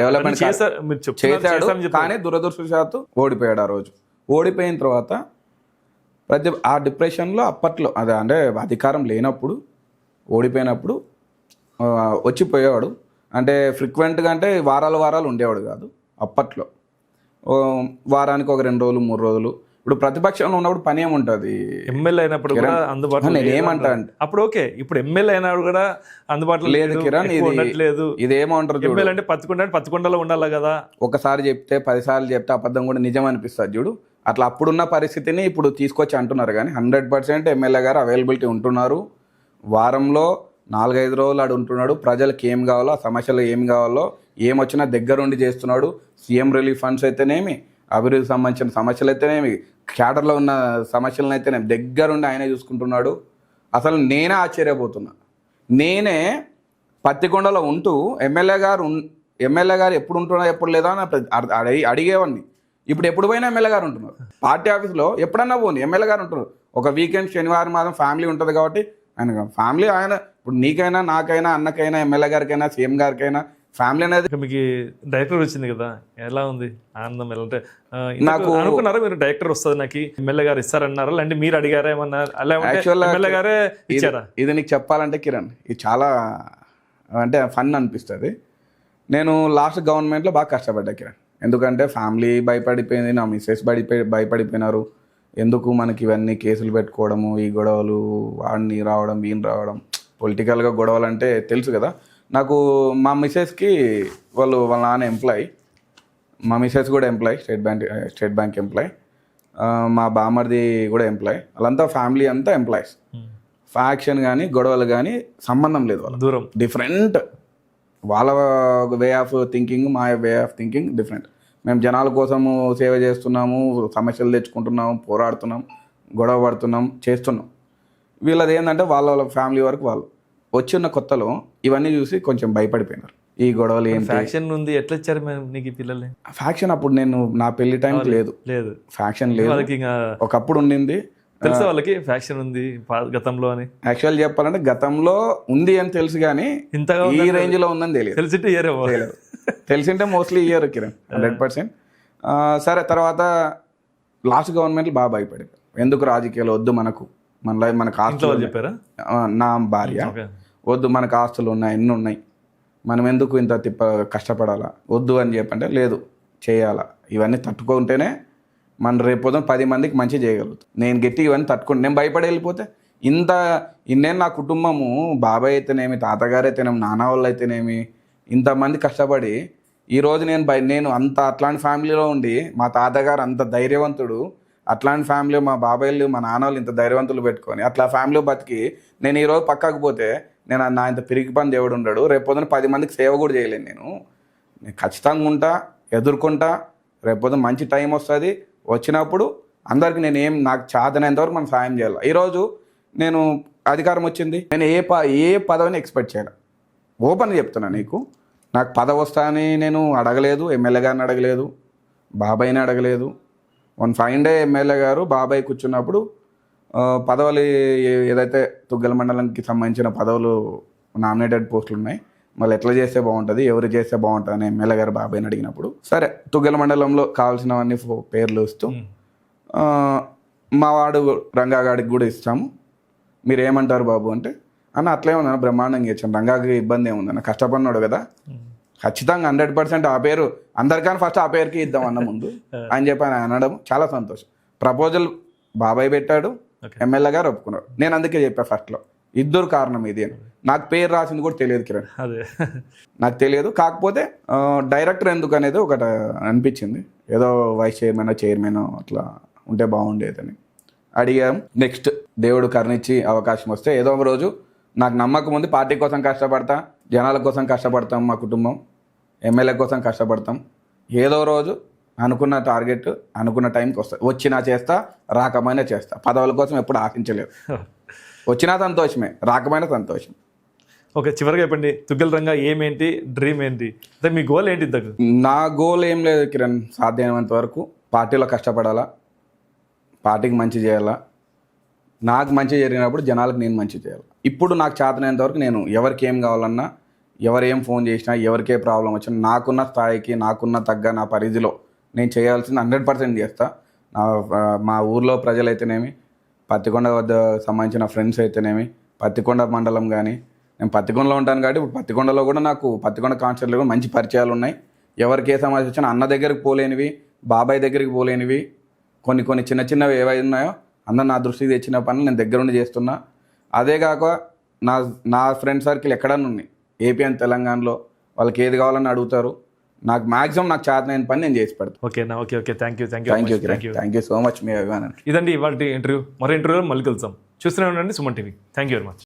డెవలప్మెంట్ చేశాడు. కానీ దురదృష్టవశాత్తు ఓడిపోయాడు. ఆ రోజు ఓడిపోయిన తర్వాత ఆ డిప్రెషన్లో అప్పట్లో అదే అంటే అధికారం లేనప్పుడు ఓడిపోయినప్పుడు వచ్చిపోయేవాడు. అంటే ఫ్రీక్వెంట్గా అంటే వారాలు ఉండేవాడు కాదు. అప్పట్లో వారానికి ఒక 2 రోజులు 3 రోజులు. ఇప్పుడు ప్రతిపక్షంలో ఉన్నప్పుడు పని ఏముంటుంది? ఎమ్మెల్యే అయినప్పుడు కూడా అందుబాటులో నేను ఏమంటా అంటే అప్పుడు ఓకే, ఇప్పుడు ఎమ్మెల్యే అయినప్పుడు కూడా అందుబాటులో లేదు కిరణ్. ఇది ఏమంటారు ఎమ్మెల్యే అంటే పత్తికొండలో ఉండాలి కదా. ఒకసారి చెప్తే 10 సార్లు చెప్తే అబద్ధం కూడా నిజం అనిపిస్తుంది చూడు. అట్లా అప్పుడున్న పరిస్థితిని ఇప్పుడు తీసుకొచ్చి అంటున్నారు. కానీ 100% ఎమ్మెల్యే గారు అవైలబిలిటీ ఉంటున్నారు. వారంలో 4-5 రోజులు ఆడు ఉంటున్నాడు. ప్రజలకు ఏం కావాలో, సమస్యలు ఏం కావాలో ఏమొచ్చినా దగ్గరుండి చేస్తున్నాడు. సీఎం రిలీఫ్ ఫండ్స్ అయితేనేమి, అభివృద్ధికి సంబంధించిన సమస్యలు అయితేనేమి, క్యాడర్లో ఉన్న సమస్యలను అయితేనేమి దగ్గరుండి ఆయనే చూసుకుంటున్నాడు. అసలు నేనే ఆశ్చర్యపోతున్నా. నేనే పత్తికొండలో ఉంటూ ఎమ్మెల్యే గారు ఎప్పుడు ఉంటున్నా ఎప్పుడు లేదా అని అడిగేవాడిని. ఇప్పుడు ఎప్పుడు పోయినా ఎమ్మెల్యే గారు ఉంటున్నారు. పార్టీ ఆఫీస్లో ఎప్పుడన్నా పోని ఎమ్మెల్యే గారు ఉంటున్నారు. ఒక వీకెండ్ శనివారం మాత్రం ఫ్యామిలీ ఉంటుంది కాబట్టి ఆయన ఫ్యామిలీ, ఆయన ఇప్పుడు నీకైనా నాకైనా అన్నకైనా ఎమ్మెల్యే గారికైనా సీఎం గారికైనా ఫ్యామిలీ అనేది. మీకు డైరెక్టర్ వచ్చింది కదా, ఎలా ఉంది ఆనందం? ఎలా అంటే నాకు అనుకున్నారా మీరు డైరెక్టర్ వస్తుంది నాకు ఎమ్మెల్యే గారు ఇస్తారన్నారా, లేదంటే మీరు అడిగారా ఏమన్నా? ఎమ్మెల్యే గారే ఇచ్చారా? ఇది నీకు చెప్పాలంటే కిరణ్, ఇది చాలా అంటే ఫన్ అనిపిస్తుంది. నేను లాస్ట్ గవర్నమెంట్లో బాగా కష్టపడ్డా కిరణ్. ఎందుకంటే ఫ్యామిలీ భయపడిపోయింది, నా మిస్సెస్ భయపడిపోయినారు. ఎందుకు మనకి ఇవన్నీ కేసులు పెట్టుకోవడము, ఈ గొడవలు, వాడిని రావడం వీని రావడం, పొలిటికల్గా గొడవలు అంటే తెలుసు కదా. నాకు మా మిస్సెస్కి వాళ్ళ నాన్న ఎంప్లాయీ, మా మిస్సెస్ కూడా ఎంప్లాయీ, స్టేట్ బ్యాంక్ ఎంప్లాయీ, మా బామర్ది కూడా ఎంప్లాయీ. వాళ్ళంతా ఫ్యామిలీ అంతా ఎంప్లాయీస్. ఫ్యాక్షన్ కానీ గొడవలు కానీ సంబంధం లేదు. వాళ్ళ దూరం డిఫరెంట్. వాళ్ళ వే ఆఫ్ థింకింగ్, మా వే ఆఫ్ థింకింగ్ డిఫరెంట్. మేము జనాల కోసము సేవ చేస్తున్నాము, సమస్యలు తెచ్చుకుంటున్నాము, పోరాడుతున్నాం, గొడవ పడుతున్నాం, చేస్తున్నాం. వీళ్ళది ఏంటంటే వాళ్ళ ఫ్యామిలీ వరకు వాళ్ళు వచ్చిన కొత్తలో ఇవన్నీ చూసి కొంచెం భయపడిపోయినారు. ఈ గొడవలు ఏంటి, ఫ్యాక్షన్ ఉంది, ఎట్లా ఇచ్చారు నీకు ఈ పిల్లల్ని? ఫ్యాక్షన్ అప్పుడు నేను నా పెళ్లి టైంకి లేదు ఫ్యాక్షన్ లేదు. ఒకప్పుడు ఉండింది, తెలుసా వాళ్ళకి ఫ్యాక్షన్ ఉంది గతంలో అని? యాక్చువల్ చెప్పాలంటే గతంలో ఉంది అని తెలుసు, కానీ ఇంతగా ఈ రేంజ్ లో ఉందని తెలియదు. తెలిసింటే మోస్ట్లీ ఇయర్ కిరణ్ 100%. సరే, తర్వాత లాస్ట్ గవర్నమెంట్లు బాగా భయపడారు. ఎందుకు రాజకీయాలు వద్దు మనకు, మన లైఫ్ మనకు ఇంట్లో ఆస్తులు వాళ్ళు ఉన్నాయి. చెప్పారా? నా భార్య ఓకే. వద్దు మనకు ఆస్తులు ఉన్నాయి, ఎన్ని ఉన్నాయి, మనం ఎందుకు ఇంత కష్టపడాలా, వద్దు అని చెప్పంటే లేదు చేయాలా, ఇవన్నీ తట్టుకుంటేనే మనం రేపొద్దున 10 మందికి మంచి చేయగలుగుతాం. నేను గట్టి ఇవన్నీ తట్టుకుంటే నేను భయపడి వెళ్ళిపోతే ఇన్నేళ్ళు నా కుటుంబము, బాబాయ్ అయితేనేమి, తాతగారు అయితేనేమి, నాన్న వాళ్ళు అయితేనేమి, ఇంతమంది కష్టపడి ఈరోజు నేను అంత అట్లాంటి ఫ్యామిలీలో ఉండి, మా తాతగారు అంత ధైర్యవంతుడు, అట్లాంటి ఫ్యామిలీ మా బాబాయ్లు మా నాన్న వాళ్ళు ఇంత ధైర్యవంతులు పెట్టుకొని అట్లా ఫ్యామిలీ బతికి నేను ఈరోజు పక్కకు పోతే నేను నా ఇంత పిరికి పని దేవుడు ఉండడు, రేపొద్దున 10 మందికి సేవ కూడా చేయలేను. నేను ఖచ్చితంగా ఉంటా, ఎదుర్కొంటా, రేపొద్దున మంచి టైం వస్తుంది, వచ్చినప్పుడు అందరికి నేను నాకు చేతనైనంతవరకు మనం సాయం చేయాలి. ఈరోజు నేను అధికారం వచ్చింది, నేను ఏ పదవిని ఎక్స్పెక్ట్ చేయాలి. ఓపెన్ చెప్తున్నా నీకు, నాకు పదవి వస్తా అని నేను అడగలేదు, ఎమ్మెల్యే గారిని అడగలేదు, బాబాయ్ని అడగలేదు. వన్ ఫైన్ డే ఎమ్మెల్యే గారు బాబాయ్ కూర్చున్నప్పుడు పదవులు ఏదైతే తుగ్గల మండలానికి సంబంధించిన పదవులు నామినేటెడ్ పోస్టులు ఉన్నాయి, మళ్ళీ ఎట్లా చేస్తే బాగుంటుంది, ఎవరు చేస్తే బాగుంటుంది అని ఎమ్మెల్యే గారు బాబాయ్ని అడిగినప్పుడు సరే తుగ్గల మండలంలో కావాల్సినవన్నీ పేర్లు ఇస్తూ మా వాడు రంగాగాడికి కూడా ఇస్తాము, మీరు ఏమంటారు బాబు అంటే, అన్న అట్లే ఉందన్న బ్రహ్మాండంగా ఇచ్చాను, రంగాకి ఇబ్బంది ఏముందన్న, కష్టపడినాడు కదా, ఖచ్చితంగా 100% ఆ పేరు అందరికన్నా ఫస్ట్ ఆ పేరుకి ఇద్దాం అన్న ముందు అని చెప్పి ఆయన అనడం చాలా సంతోషం. ప్రపోజల్ బాబాయ్ పెట్టాడు, ఎమ్మెల్యే గారు ఒప్పుకున్నారు. నేను అందుకే చెప్పా ఫస్ట్లో ఇద్దరు కారణం ఇది అని. నాకు పేరు రాసింది కూడా తెలియదు కిరణ్, అదే నాకు తెలియదు. కాకపోతే డైరెక్టర్ ఎందుకు అనేది ఒకటి అనిపించింది, ఏదో వైస్ చైర్మన్ అట్లా ఉంటే బాగుండేదని అడిగాం. నెక్స్ట్ దేవుడు కరుణించి అవకాశం వస్తే ఏదో ఒక రోజు, నాకు నమ్మకం ఉంది, పార్టీ కోసం కష్టపడతా, జనాల కోసం కష్టపడతాం, మా కుటుంబం ఎమ్మెల్యే కోసం కష్టపడతాం, ఏదో రోజు అనుకున్న టార్గెట్ అనుకున్న టైంకి వస్తుంది. వచ్చినా చేస్తా, రాకపోయినా చేస్తా. పదవుల కోసం ఎప్పుడు ఆశించలేదు, వచ్చినా సంతోషమే, రాకపోయినా సంతోషం. ఓకే, చివరిగా చెప్పండి, తుగ్గల రంగా ఏమేంటి, డ్రీమ్ ఏంటి, అంటే మీ గోల్ ఏంటి? నా గోల్ ఏం లేదు కిరణ్, సాధ్యమైనంత వరకు పార్టీలో కష్టపడాలా, పార్టీకి మంచి చేయాలా, నాకు మంచి జరిగినప్పుడు జనాలకు నేను మంచి చేయాలి. ఇప్పుడు నాకు చేతనైనంత వరకు నేను ఎవరికి ఏం కావాలన్నా, ఎవరేం ఫోన్ చేసినా, ఎవరికే ప్రాబ్లం వచ్చినా, నాకున్న స్థాయికి, నాకున్న తగ్గ నా పరిధిలో నేను చేయాల్సింది 100% చేస్తా. మా ఊర్లో ప్రజలైతేనేమి, పత్తికొండ వద్ద సంబంధించిన ఫ్రెండ్స్ అయితేనేమి, పత్తికొండ మండలం కానీ, నేను పత్తికొండలో ఉంటాను కాబట్టి ఇప్పుడు పత్తికొండలో కూడా నాకు పత్తికొండ కాన్స్టిట్యూన్సీలో కూడా మంచి పరిచయాలు ఉన్నాయి. ఎవరికి ఏ సమస్య వచ్చినా అన్న దగ్గరికి పోలేనివి, బాబాయ్ దగ్గరికి పోలేనివి, కొన్ని చిన్న చిన్నవి ఏవైతే ఉన్నాయో అందరు నా దృష్టికి తెచ్చిన పనులు నేను దగ్గరుండి చేస్తున్నా. అదే కాక నా ఫ్రెండ్ సర్కిల్ ఎక్కడన్నా ఉన్నాయి, ఏపీ అండ్ తెలంగాణలో, వాళ్ళకి ఏది కావాలని అడుగుతారు. నాకు మాక్సిమం నాకు చేతనైన పని నేను చేసి పెడతాను. ఓకేనా? Okay, thank you so much మీ అభిమానం. ఇదండి ఇవాళ ఇంటర్వ్యూ. మరో ఇంటర్వ్యూలో మళ్ళీ కలుద్దాం. చూస్తూనే ఉండండి Suman TV. Thank you very much.